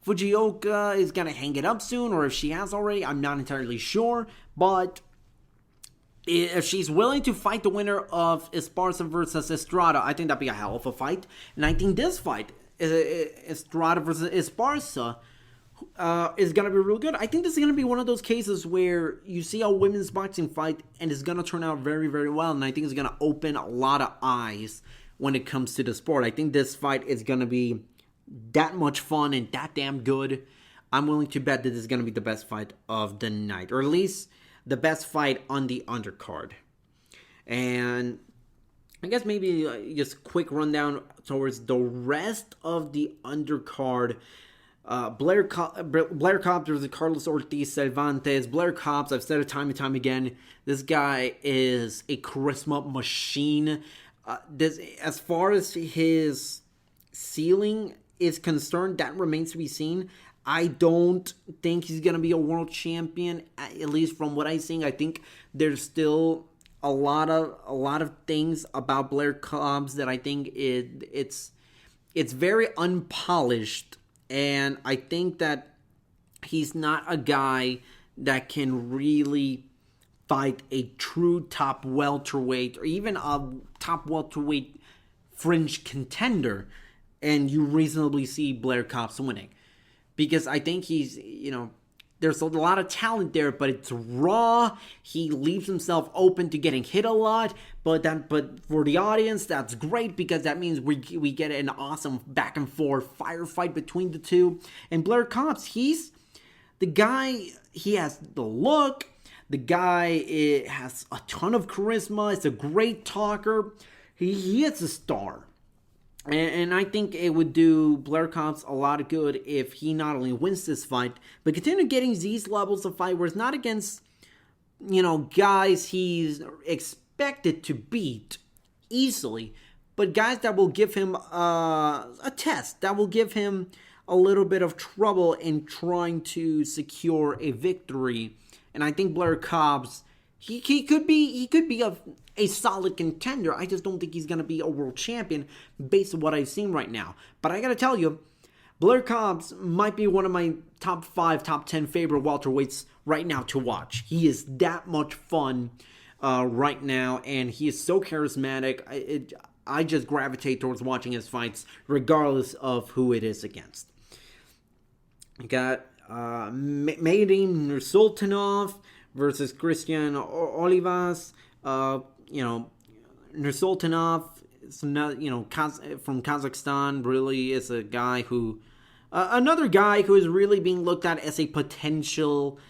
Fujioka is going to hang it up soon, or if she has already. I'm not entirely sure. But if she's willing to fight the winner of Esparza versus Estrada, I think that'd be a hell of a fight. And I think this fight, Estrada versus Esparza, is going to be real good. I think this is going to be one of those cases where you see a women's boxing fight and it's going to turn out very, very well. And I think it's going to open a lot of eyes when it comes to the sport. I think this fight is going to be that much fun and that damn good. I'm willing to bet that this is going to be the best fight of the night, or at least the best fight on the undercard. And I guess maybe just a quick rundown towards the rest of the undercard. Blair Cobbs versus Carlos Ortiz Cervantes. Blair Cobbs, I've said it time and time again, this guy is a charisma machine. As far as his ceiling is concerned, that remains to be seen. I don't think he's going to be a world champion, at least from what I'm seeing. I think there's still a lot of things about Blair Cobbs that I think it's very unpolished, and I think that he's not a guy that can really fight a true top welterweight or even a top welterweight fringe contender, and you reasonably see Blair Cobbs winning. Because I think he's, there's a lot of talent there, but it's raw. He leaves himself open to getting hit a lot, but for the audience, that's great because that means we get an awesome back and forth firefight between the two. And Blair Cobbs, he's the guy. He has the look. The guy has a ton of charisma. He's a great talker. He is a star. And I think it would do Blair Cobbs a lot of good if he not only wins this fight, but continue getting these levels of fight where it's not against, guys he's expected to beat easily, but guys that will give him a test, that will give him a little bit of trouble in trying to secure a victory. And I think Blair Cobbs, he could be a solid contender. I just don't think he's going to be a world champion based on what I've seen right now. But I got to tell you, Blair Cobbs might be one of my top 5, top 10 favorite welterweights right now to watch. He is that much fun right now, and he is so charismatic. I just gravitate towards watching his fights regardless of who it is against. You got Mayweather Nursultanov versus Christian Olivas. Nursultanov is not, from Kazakhstan, really is a guy who, another guy who is really being looked at as a potential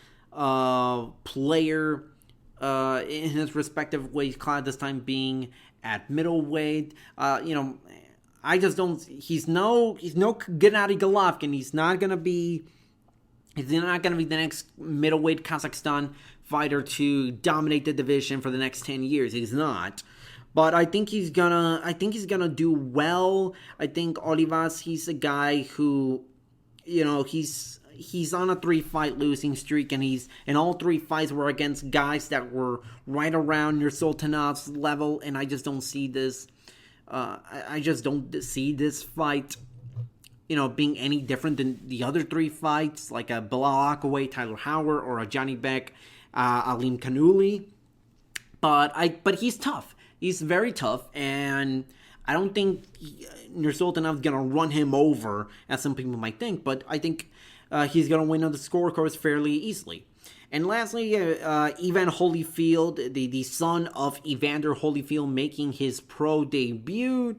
player in his respective weight class, this time being at middleweight. I just don't, he's no Gennady Golovkin. He's not going to be the next middleweight Kazakhstan fighter to dominate the division for the next 10 years. He's not. But I think he's gonna do well. I think Olivas, he's a guy who, he's on a 3-fight losing streak, and all 3 fights were against guys that were right around Nursultanov's level, and I just don't see this. I just don't see this fight, being any different than the other 3 fights, like a Bilal Akaway, Tyler Howard, or a Johnny Beck, Alim Kanuli. But he's tough. He's very tough, and I don't think Nursultanov's gonna run him over, as some people might think. But I think he's gonna win on the scorecards fairly easily. And lastly, Evan Holyfield, the son of Evander Holyfield, making his pro debut.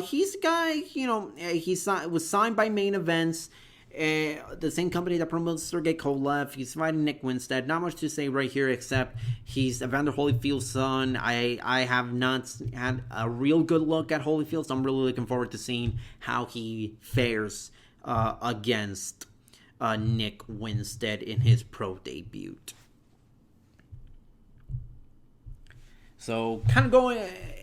He's a guy, he was signed by Main Events, the same company that promotes Sergey Kovalev. He's fighting Nick Winstead. Not much to say right here, except he's Evander Holyfield's son. I have not had a real good look at Holyfield, so I'm really looking forward to seeing how he fares against Nick Winstead in his pro debut. So, kind of going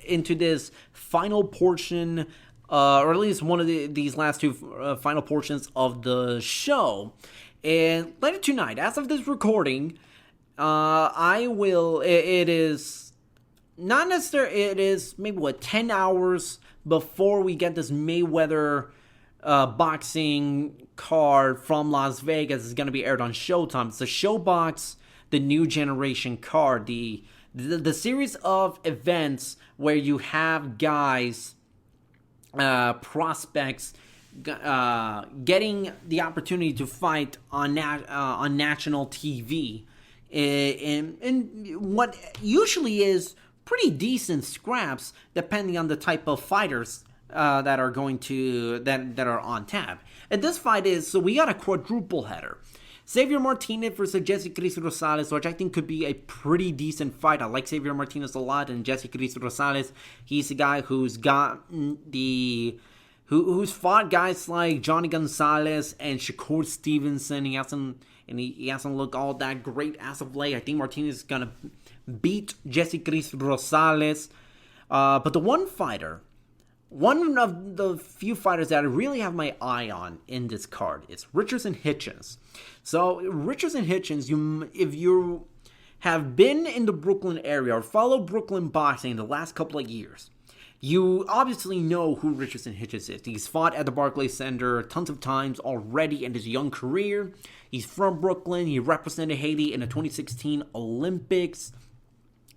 into this final portion, or at least one of these last 2 final portions of the show. And later tonight, as of this recording, it is not necessarily, it is maybe 10 hours before we get this Mayweather boxing card from Las Vegas. Is going to be aired on Showtime. It's the ShowBox, the New Generation card, the series of events where you have guys, prospects, getting the opportunity to fight on national TV, in what usually is pretty decent scraps, depending on the type of fighters that are on tap. And this fight so we got a quadruple header. Xavier Martinez versus Jesse Chris Rosales, which I think could be a pretty decent fight. I like Xavier Martinez a lot, and Jesse Chris Rosales, he's a guy who's got who's fought guys like Johnny Gonzalez and Shakur Stevenson. He hasn't looked all that great as of late. I think Martinez is gonna beat Jesse Chris Rosales. But the one of the few fighters that I really have my eye on in this card is Richardson Hitchins. So, Richardson Hitchins, if you have been in the Brooklyn area or follow Brooklyn boxing the last couple of years, You obviously know who Richardson Hitchins is. He's fought at the Barclays Center tons of times already in his young career. He's from Brooklyn. He represented Haiti in the 2016 Olympics.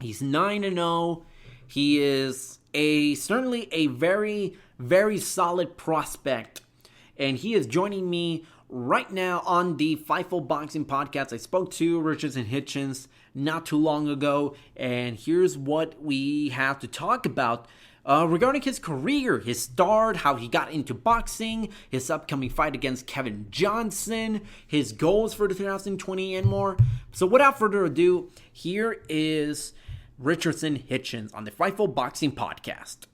He's 9-0. He is certainly a very, very solid prospect. And he is joining me right now on the Fightful Boxing Podcast. I spoke to Richardson Hitchins not too long ago, and here's what we have to talk about regarding his career, his start, how he got into boxing, his upcoming fight against Kevin Johnson, his goals for the 2020 and more. So without further ado, here is Richardson Hitchins on the Fightful Boxing Podcast.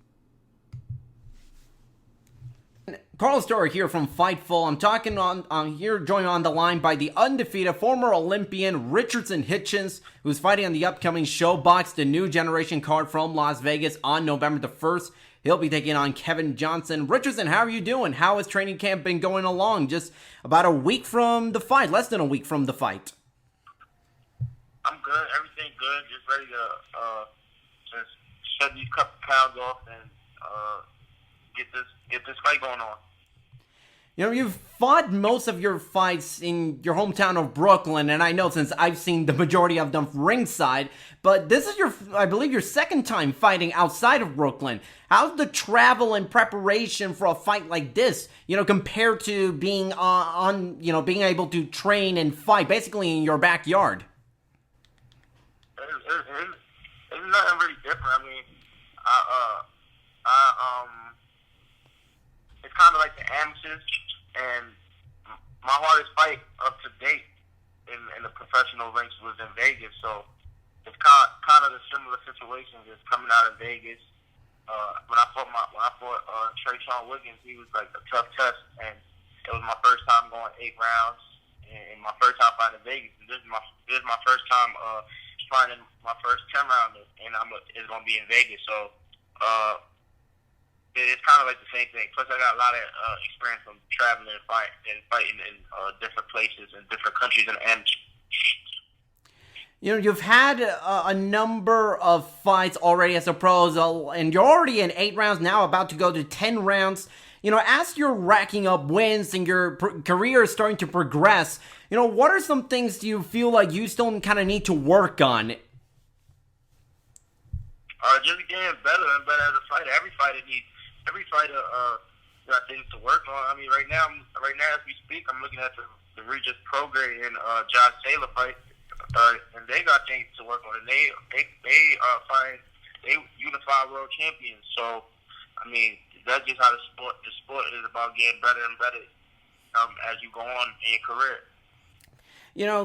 Carlos Toro here from Fightful. I'm talking on here, joined on the line by the undefeated former Olympian Richardson Hitchins, who's fighting on the upcoming ShowBox, the new generation card from Las Vegas on November the 1st. He'll be taking on Kevin Johnson. Richardson, how are you doing? How has training camp been going along? Just about a week from the fight, less than a week from the fight. I'm good. Everything good. Just ready to just shed these couple pounds off and get this fight going on. You know, you've fought most of your fights in your hometown of Brooklyn, and I know since I've seen the majority of them ringside, but this is I believe, your second time fighting outside of Brooklyn. How's the travel and preparation for a fight like this, compared to being being able to train and fight basically in your backyard? It's nothing really different. I mean, it's kind of like the amateurs, and my hardest fight up to date in the professional ranks was in Vegas. So it's kind of the similar situation, just coming out of Vegas. When I fought Treshawn Wiggins, he was like a tough test, and it was my first time going 8 rounds, and my first time fighting in Vegas. And this is my first time fighting my first 10 rounder, and it's gonna be in Vegas. So it's kind of like the same thing. Plus, I got a lot of experience from traveling and fighting in different places and different countries and. You've had a number of fights already as a pro, and you're already in 8 rounds now, about to go to 10 rounds. As you're racking up wins and your career is starting to progress, what are some things do you feel like you still kind of need to work on? Just getting better and better as a fighter. Every fighter got things to work on. I mean, right now as we speak, I'm looking at the Regis Prograis and Josh Taylor fight, and they got things to work on. And they unified world champions. So, I mean, that's just how the sport is about getting better and better as you go on in your career.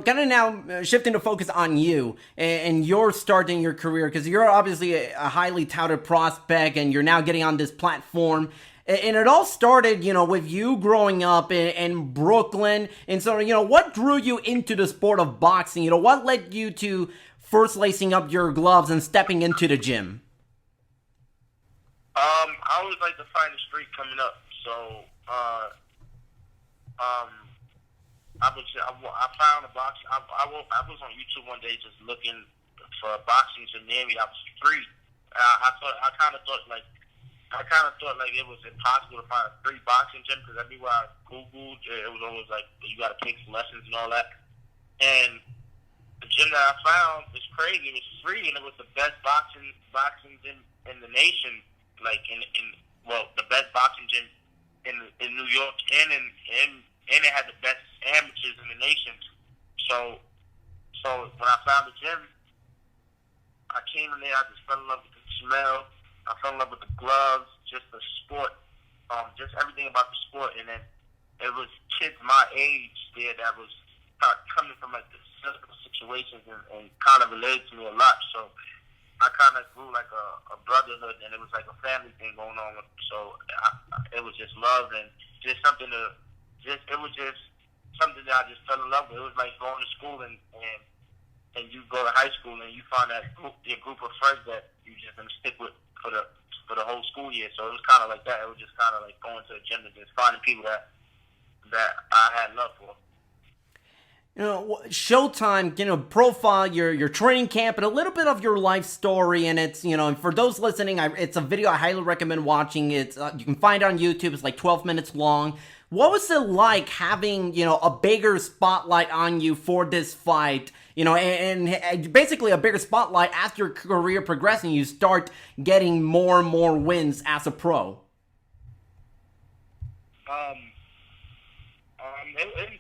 Kind of now shifting the focus on you and your start in your career, because you're obviously a highly touted prospect and you're now getting on this platform. And it all started, with you growing up in Brooklyn. And so, what drew you into the sport of boxing? What led you to first lacing up your gloves and stepping into the gym? I always like to find the street coming up. So, I found a box. I was on YouTube one day just looking for boxing to near me. I was free. I kind of thought like it was impossible to find a free boxing gym, because everywhere I Googled, it was always like you got to pay for lessons and all that. And the gym that I found was crazy. It was free, and it was the best boxing gym in the nation. Like the best boxing gym in New York, and it had the best amateurs in the nation. So when I found the gym, I came in there. I just fell in love with the smell. I fell in love with the gloves, just the sport, just everything about the sport. And then it was kids my age there that was coming from like the physical situations and kind of related to me a lot. So I kind of grew like a brotherhood, and it was like a family thing going on. So it was just love and just something it was just something that I just fell in love with. It was like going to school and you go to high school and you find your group of friends that you just gonna stick with for the whole school year. So it was kind of like that. It was just kind of like going to a gym and just finding people that I had love for. Showtime, profile your training camp and a little bit of your life story. And it's, and for those listening, it's a video I highly recommend watching. It's you can find it on YouTube. It's like 12 minutes long. What was it like having, a bigger spotlight on you for this fight? And basically a bigger spotlight as your career progressing, you start getting more and more wins as a pro.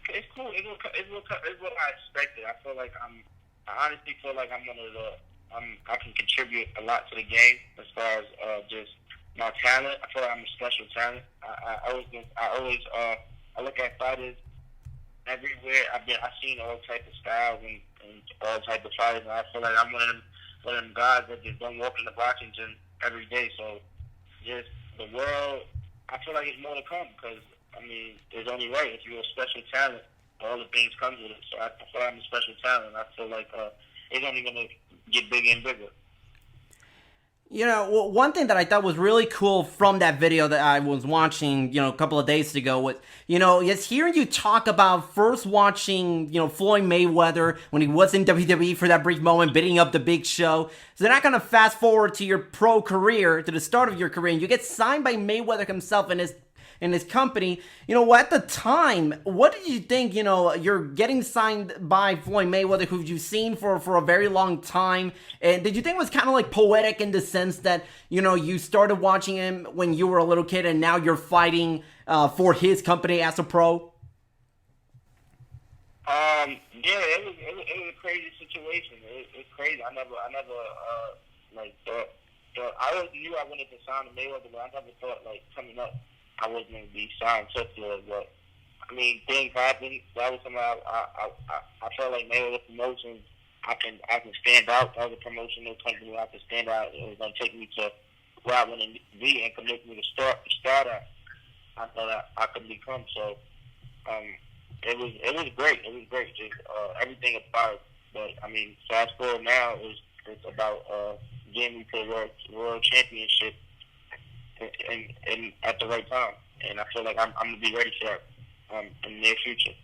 It's cool. It's what I expected. I honestly feel like I'm one of I can contribute a lot to the game as far as just my talent. I feel like I'm a special talent. I look at fighters everywhere. I've seen all types of styles and all types of fighters, and I feel like I'm one of them guys that just don't walk in the boxing gym every day. So just the world, I feel like it's more to come because, there's only right. If you're a special talent, all the things comes with it. So I feel like I'm a special talent. I feel like it's only going to get bigger and bigger. One thing that I thought was really cool from that video that I was watching, a couple of days ago was, just hearing you talk about first watching, Floyd Mayweather when he was in WWE for that brief moment, bidding up the Big Show. So they're not going to fast forward to your pro career, to the start of your career, and you get signed by Mayweather himself in his company. At the time, what did you think, you're getting signed by Floyd Mayweather, who you've seen for a very long time, and did you think it was kind of like poetic in the sense that, you started watching him when you were a little kid and now you're fighting for his company as a pro? Yeah, it was a crazy situation. It's crazy. I never thought, I always knew I wanted to sign to Mayweather, but I never thought, coming up, I wasn't going to be signed to Floyd, but things happen. That was something I felt like Mayweather promotion. I can stand out. That was a promotional company where I can stand out. It was going to take me to where I want to be and connect me to start at. I thought I could become. So it was great. It was great. Just everything about it. But fast forward now, it's about getting me to the world championship. And at the right time, and I feel like I'm gonna be ready for it in the near future.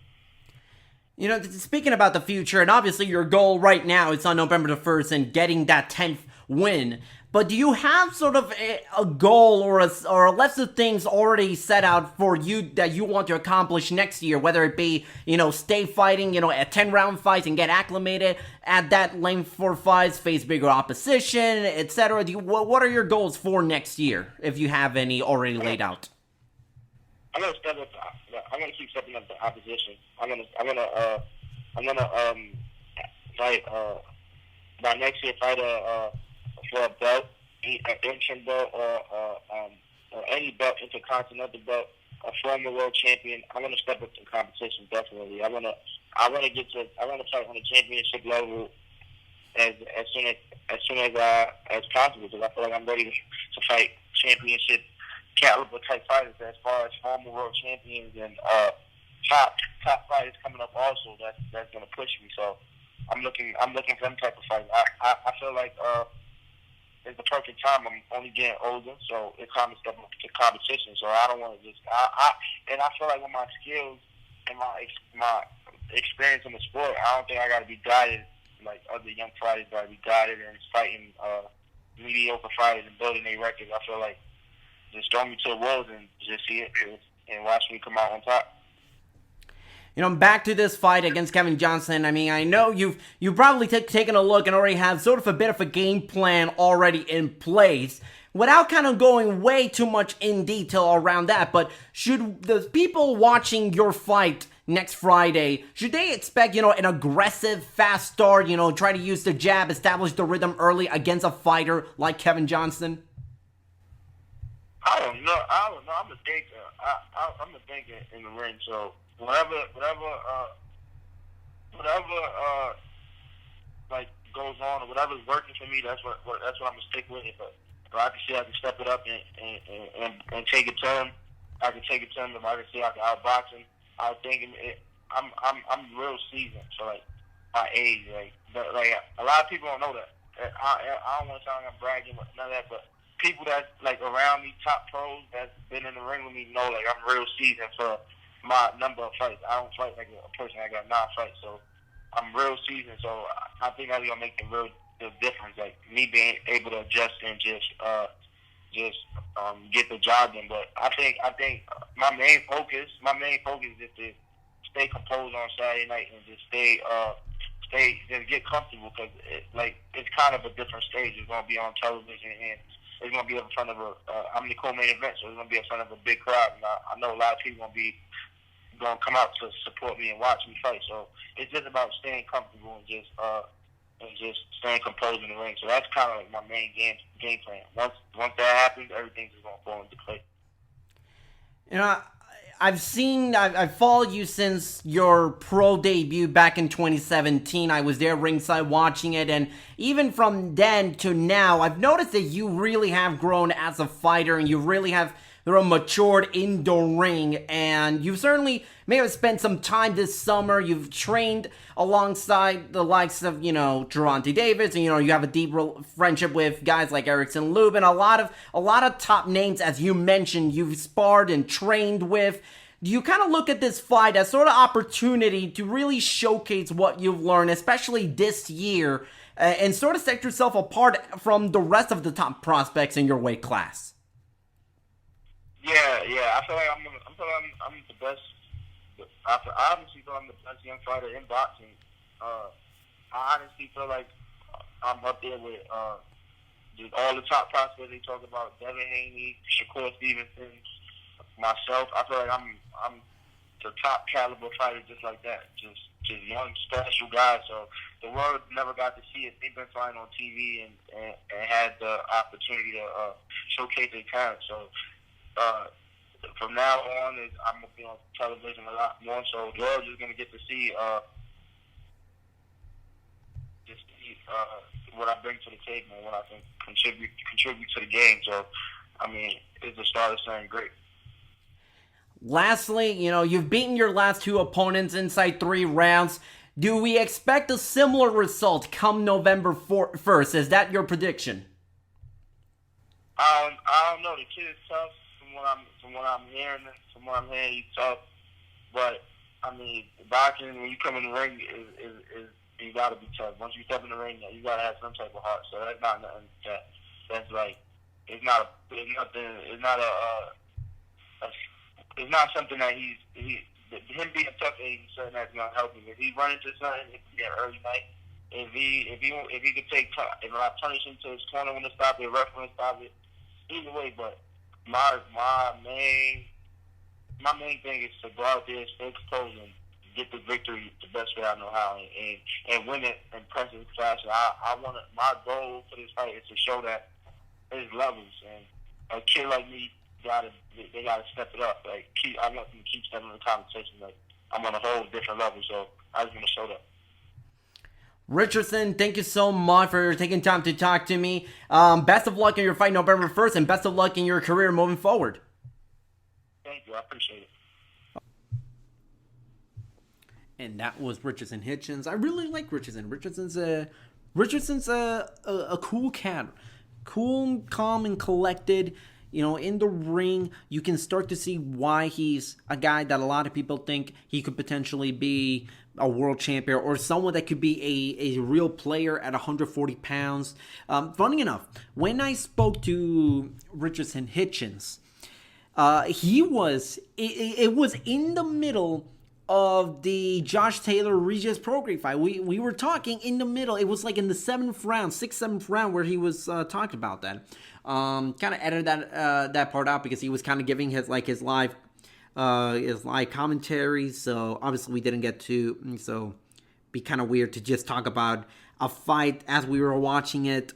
Speaking about the future, and obviously your goal right now is on November the 1st and getting that 10th win. But do you have sort of a goal or a list of things already set out for you that you want to accomplish next year? Whether it be, stay fighting, at 10-round fights and get acclimated at that length for fights, face bigger opposition, etc. What are your goals for next year, if you have any already laid out? I'm gonna step up. I'm gonna keep stepping up the opposition. I'm gonna fight by next year. Fight for a belt, an interim belt, or any belt, intercontinental belt, a former world champion. I want to step up to competition definitely. I want to fight on the championship level as soon as possible, because I feel like I'm ready to fight championship caliber type fighters as far as former world champions and top fighters coming up also. That's gonna push me. So I'm looking for them type of fights. I feel like it's the perfect time. I'm only getting older, so it's time to step up to competition. So I don't want to just and I feel like with my skills and my experience in the sport, I don't think I got to be guided like other young fighters got to be guided and fighting mediocre fighters and building their records. I feel like just throw me to the wolves and just see it and watch me come out on top. Back to this fight against Kevin Johnson. I know you've probably taken a look and already have sort of a bit of a game plan already in place. Without kind of going way too much in detail around that, but should the people watching your fight next Friday, should they expect, an aggressive, fast start, try to use the jab, establish the rhythm early against a fighter like Kevin Johnson? I don't know. I'm a thinker. I'm a thinker in the ring, so whatever goes on or whatever's working for me, that's what I'm gonna stick with. If I can see I can step it up and take it to him, I can take it to him. If I can see I can outbox him, I think I'm real seasoned. So my age, but a lot of people don't know that. I don't want to sound like I'm bragging, none of that, but people that around me, top pros that's been in the ring with me know I'm real seasoned for my number of fights. I don't fight like a person that got 9 fights, so I'm real seasoned. So I think that's gonna make the difference. Like me being able to adjust and just get the job done. But I think my main focus is to stay composed on Saturday night and just just get comfortable, because it's kind of a different stage. It's gonna be on television, and it's gonna be in front of I'm the co-main event, so it's gonna be in front of a big crowd. And I know a lot of people gonna come out to support me and watch me fight. So it's just about staying comfortable and just staying composed in the ring. So that's kind of like my main game plan. Once that happens, everything's just gonna fall into place. You know, I've followed you since your pro debut back in 2017. I was there ringside watching it, and even from then to now, I've noticed that you really have grown as a fighter, and you really have matured in the ring, and you certainly may have spent some time this summer. You've trained alongside the likes of, Gervonta Davis, and, you have a deep friendship with guys like Erickson Lubin, a lot of top names, as you mentioned, you've sparred and trained with. Do you kind of look at this fight as sort of opportunity to really showcase what you've learned, especially this year, and sort of set yourself apart from the rest of the top prospects in your weight class? Yeah. I feel like I'm the best. I honestly feel I'm the best young fighter in boxing. I honestly feel like I'm up there with just all the top prospects they talk about: Devin Haney, Shakur Stevenson, myself. I feel like I'm the top caliber fighter, just like that. Just young, special guys. So the world never got to see it. They've been fighting on TV and had the opportunity to showcase their talent. So. From now on, I'm going to be on television a lot more, so the world is going to get to see what I bring to the table and what I can contribute to the game. So, it's the start of something great. Lastly, you've beaten your last 2 opponents inside 3 rounds. Do we expect a similar result come November 1st? Is that your prediction? I don't know. The kid is tough. From what I'm hearing, he's tough. But boxing, when you come in the ring, is you gotta be tough. Once you step in the ring, you gotta have some type of heart. So that's not nothing that's like it's not something that him being tough ain't something that's gonna help him. If he run into something, it could be an early night. If he could take time, if I punish him to his corner when to stop it, ref when to stop it, either way. But my main thing is to go out there, stay composed, and get the victory the best way I know how, and win it in impressive fashion. My goal for this fight is to show that there's levels, and a kid like me they gotta step it up. I want them to keep stepping in the conversation. I'm on a whole different level, so I just want to show that. Richardson, thank you so much for taking time to talk to me. Best of luck in your fight November 1st, and best of luck in your career moving forward. Thank you. I appreciate it. And that was Richardson Hitchins. I really like Richardson. Richardson's a cool cat. Cool, calm, and collected. In the ring, you can start to see why he's a guy that a lot of people think he could potentially be a world champion or someone that could be a real player at 140 pounds. Funny enough, when I spoke to Richardson Hitchins, it was in the middle of the Josh Taylor Regis Prograis fight. We were talking in the middle. It was like in the 7th round where he was talking about that. Kind of edited that part out because he was kind of giving his live commentary. So obviously we didn't get to. So be kind of weird to just talk about a fight as we were watching it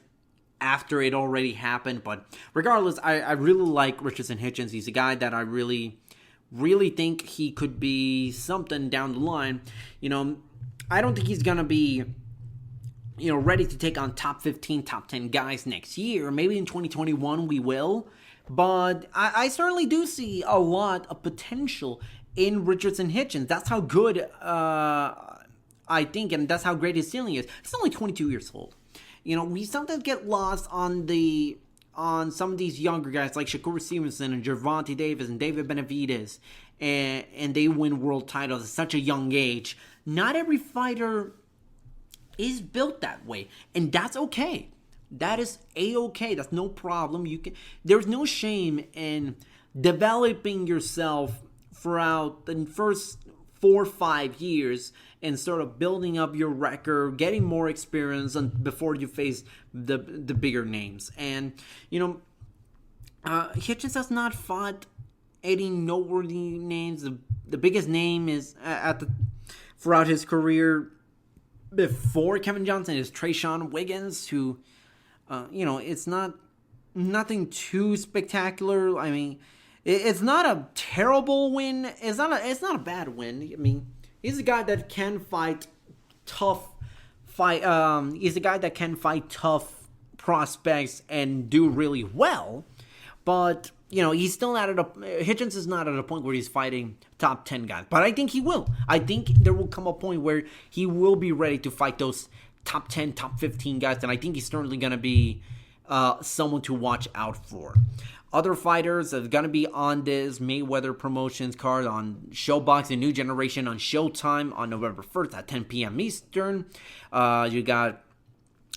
after it already happened. But regardless, I really like Richardson Hitchins. He's a guy that I really think he could be something down the line. I don't think he's gonna be ready to take on top 15, top 10 guys next year. Maybe in 2021 we will. But I certainly do see a lot of potential in Richardson Hitchins. That's how good I think, and that's how great his ceiling is. He's only 22 years old. We sometimes get lost on the on some of these younger guys like Shakur Stevenson and Gervonta Davis and David Benavidez, and they win world titles at such a young age. Not every fighter is built that way, and that's okay. That is a-okay. That's no problem. There's no shame in developing yourself throughout the first 4 or 5 years and sort of building up your record, getting more experience before you face the bigger names. And, Hitchins has not fought any noteworthy names. The biggest name is throughout his career before Kevin Johnson is Treshawn Wiggins, who, it's nothing too spectacular. I mean, it's not a terrible win. It's not a bad win. I mean, he's a guy that can fight tough prospects and do really well. But, he's still not Hitchins is not at a point where he's fighting top 10 guys. But I think he will. I think there will come a point where he will be ready to fight those top 10, top 15 guys. And I think he's certainly going to be someone to watch out for. Other fighters are going to be on this Mayweather Promotions card on ShowBox, a new generation on Showtime on November 1st at 10 p.m. Eastern. You got,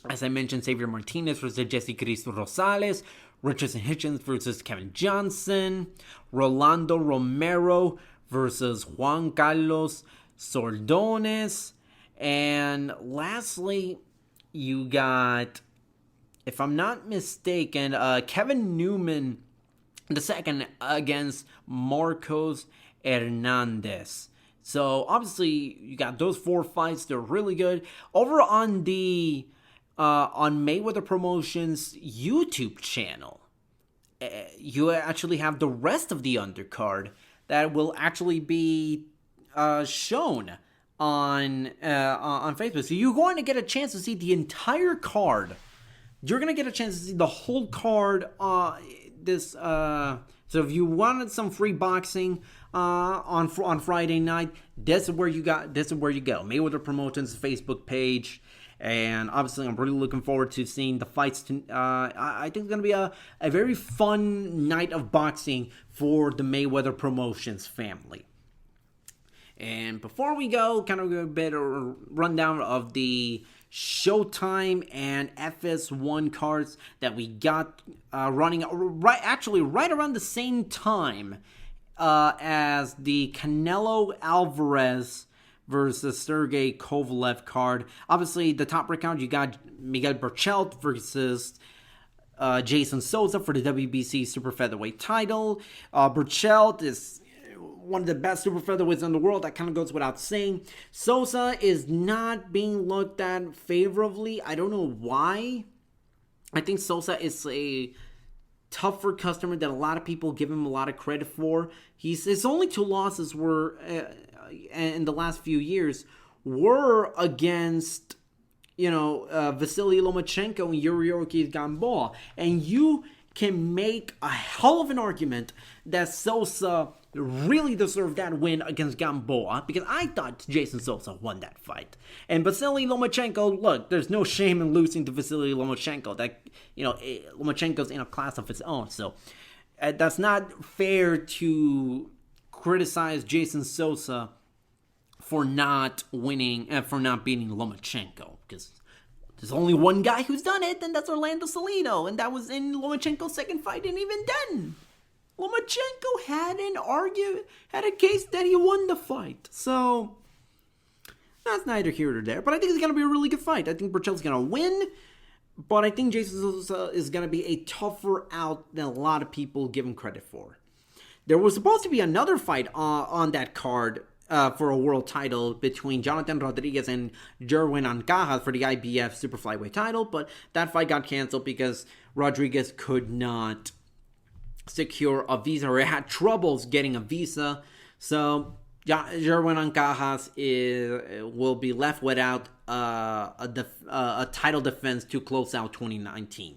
as I mentioned, Xavier Martinez versus Jesse Cristo Rosales, Richardson Hitchins versus Kevin Johnson, Rolando Romero versus Juan Carlos Sordones, and lastly, you got, if I'm not mistaken, Kevin Newman II against Marcos Hernandez. So obviously you got those 4 fights. They're really good. Over on the on Mayweather Promotions YouTube channel, you actually have the rest of the undercard that will actually be shown on Facebook. So you're going to get a chance to see the entire card. You're going to get a chance to see the whole card. So if you wanted some free boxing on Friday night, this is where you go. Mayweather Promotions Facebook page. And obviously, I'm really looking forward to seeing the fights. I think it's going to be a very fun night of boxing for the Mayweather Promotions family. And before we go, kind of a bit of a rundown of the Showtime and FS1 cards that we got running right around the same time as the Canelo Alvarez versus Sergey Kovalev card. Obviously, the top breakout, you got Miguel Berchelt versus Jason Souza for the WBC super featherweight title. Berchelt is one of the best super featherweights in the world. That kind of goes without saying. Souza is not being looked at favorably. I don't know why. I think Souza is a tougher customer that a lot of people give him a lot of credit for. His only 2 losses were in the last few years were against Vasily Lomachenko and Yuriorkis Gamboa, and you can make a hell of an argument that Souza really deserved that win against Gamboa, because I thought Jason Souza won that fight. And Vasily Lomachenko, look, there's no shame in losing to Vasily Lomachenko. That Lomachenko's in a class of his own, so that's not fair to criticize Jason Souza for not winning, for not beating Lomachenko, because there's only one guy who's done it, and that's Orlando Salido, and that was in Lomachenko's second fight, and even then, Lomachenko had a case that he won the fight. So that's neither here nor there, but I think it's going to be a really good fight. I think Berchelt's going to win, but I think Jason Souza is going to be a tougher out than a lot of people give him credit for. There was supposed to be another fight on that card for a world title between Jonathan Rodriguez and Jerwin Ancajas for the IBF super flyweight title, but that fight got canceled because Rodriguez could not secure a visa, or had troubles getting a visa. So Jerwin Ancajas will be left without a title defense to close out 2019.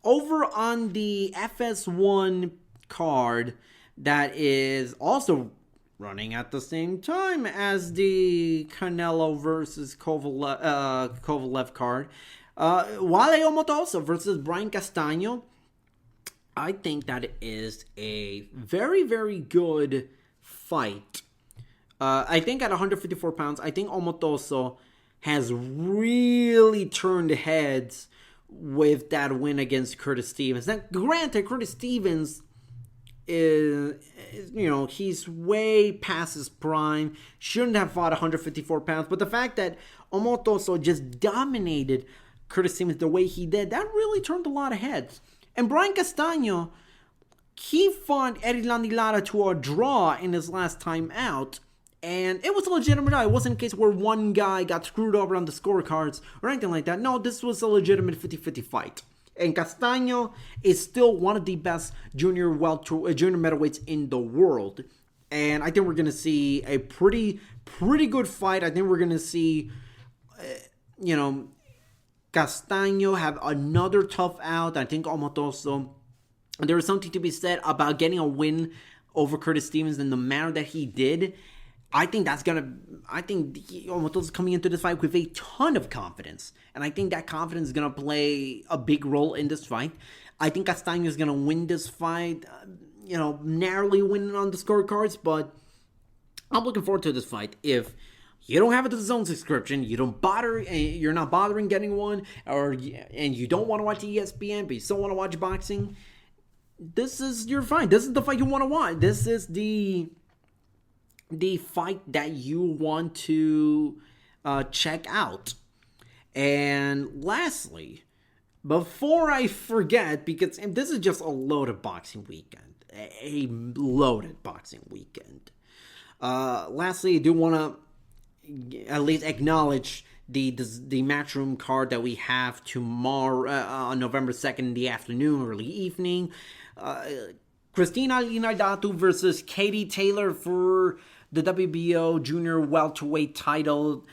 Over on the FS1 card that is also running at the same time as the Canelo versus Kovalev card, Wale Omotoso versus Brian Castaño. I think that it is a very, very good fight. I think at 154 pounds, I think Omotoso has really turned heads with that win against Curtis Stevens. Now, granted, Curtis Stevens is, he's way past his prime. Shouldn't have fought 154 pounds. But the fact that Omotoso just dominated Curtis Stevens the way he did, that really turned a lot of heads. And Brian Castaño, he fought Eddie Lara to a draw in his last time out. And it was a legitimate draw. It wasn't a case where one guy got screwed over on the scorecards or anything like that. No, this was a legitimate 50-50 fight. And Castaño is still one of the best junior middleweights in the world. And I think we're going to see a pretty good fight. I think we're going to see, Castaño have another tough out. I think Omotoso, there is something to be said about getting a win over Curtis Stevens in the manner that he did. I think Omotoso's coming into this fight with a ton of confidence. And I think that confidence is going to play a big role in this fight. I think Castaño is going to win this fight, narrowly winning on the scorecards. But I'm looking forward to this fight. If you don't have a DAZN subscription, you're not bothering getting one, and you don't want to watch ESPN, but you still want to watch boxing, this is your fight. This is the fight you want to watch. This is the fight that you want to check out. And lastly, before I forget, because this is just a loaded boxing weekend, lastly, I do want to at least acknowledge the Matchroom card that we have tomorrow on November 2nd in the afternoon, early evening. Christina Linardatu versus Katie Taylor for the WBO junior welterweight title.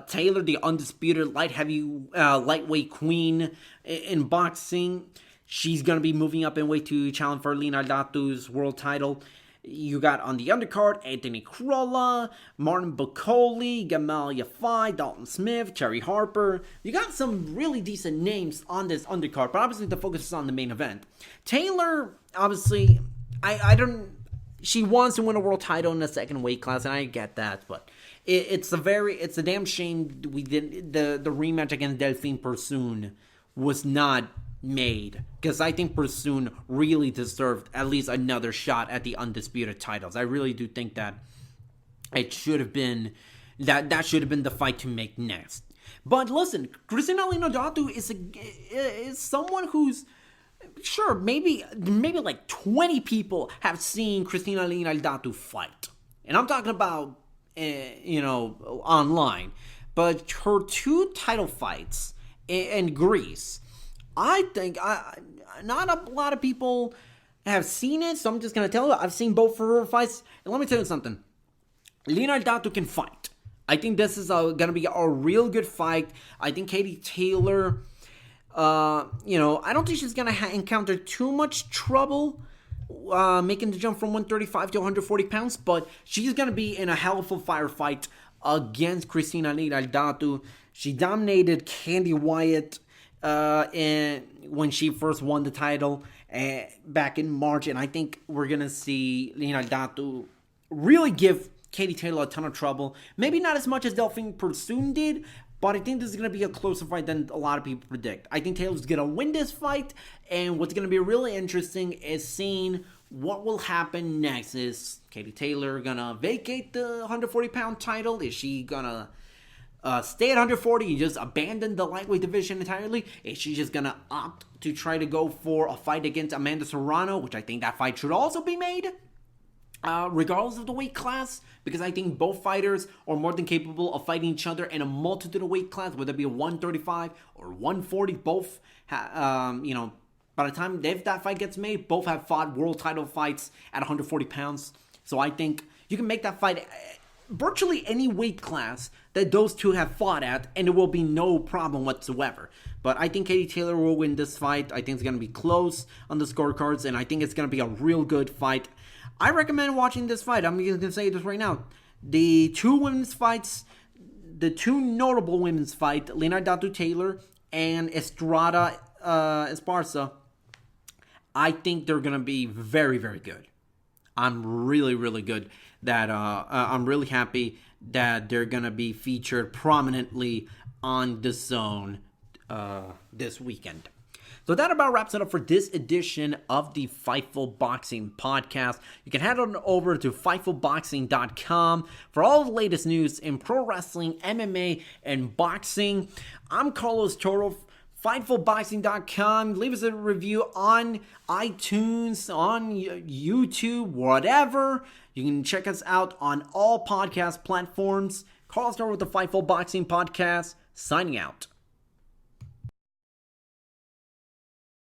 Taylor, the undisputed lightweight queen in boxing. She's going to be moving up in weight to challenge for Linardatu's world title. You got on the undercard Anthony Crolla, Martin Bacoli, Gamal Yafai, Dalton Smith, Terry Harper. You got some really decent names on this undercard, but obviously the focus is on the main event. Taylor, obviously, she wants to win a world title in the second weight class, and I get that, but it's a damn shame we didn't. The rematch against Delphine Persoon was not made, because I think Persoon really deserved at least another shot at the undisputed titles. I really do think that it should have been that should have been the fight to make next. But listen, Christina Linardatu is someone who's sure maybe like 20 people have seen Christina Linardatu fight, and I'm talking about online. But her two title fights in Greece, I think not a lot of people have seen it, so I'm just going to tell you, I've seen both of her fights, and let me tell you something. Linardatu can fight. I think this is going to be a real good fight. I think Katie Taylor, I don't think she's going to encounter too much trouble making the jump from 135 to 140 pounds, but she's going to be in a hell of a firefight against Christina Linardatu. She dominated Candy Wyatt when she first won the title back in March, and I think we're going to see Linardatu really give Katie Taylor a ton of trouble. Maybe not as much as Delphine Persoon did, but I think this is going to be a closer fight than a lot of people predict. I think Taylor's going to win this fight, and what's going to be really interesting is seeing what will happen next. Is Katie Taylor going to vacate the 140-pound title? Is she going to stay at 140 and just abandon the lightweight division entirely? Is she just going to opt to try to go for a fight against Amanda Serrano, which I think that fight should also be made, regardless of the weight class, because I think both fighters are more than capable of fighting each other in a multitude of weight class, whether it be a 135 or 140. Both, by the time if that fight gets made, both have fought world title fights at 140 pounds. So I think you can make that fight virtually any weight class that those two have fought at, and it will be no problem whatsoever. But I think Katie Taylor will win this fight. I think it's going to be close on the scorecards, and I think it's going to be a real good fight. I recommend watching this fight. I'm going to say this right now. The two notable women's fight, Linardatu Taylor and Estrada Esparza, I think they're going to be very, very good. I'm really, really good that I'm really happy that they're going to be featured prominently on the Zone this weekend. So that about wraps it up for this edition of the Fightful Boxing Podcast. You can head on over to FightfulBoxing.com for all the latest news in pro wrestling, MMA, and boxing. I'm Carlos Toro, FightfulBoxing.com. Leave us a review on iTunes, on YouTube, whatever. You can check us out on all podcast platforms. Carlos Toro with the Fightful Boxing Podcast, signing out.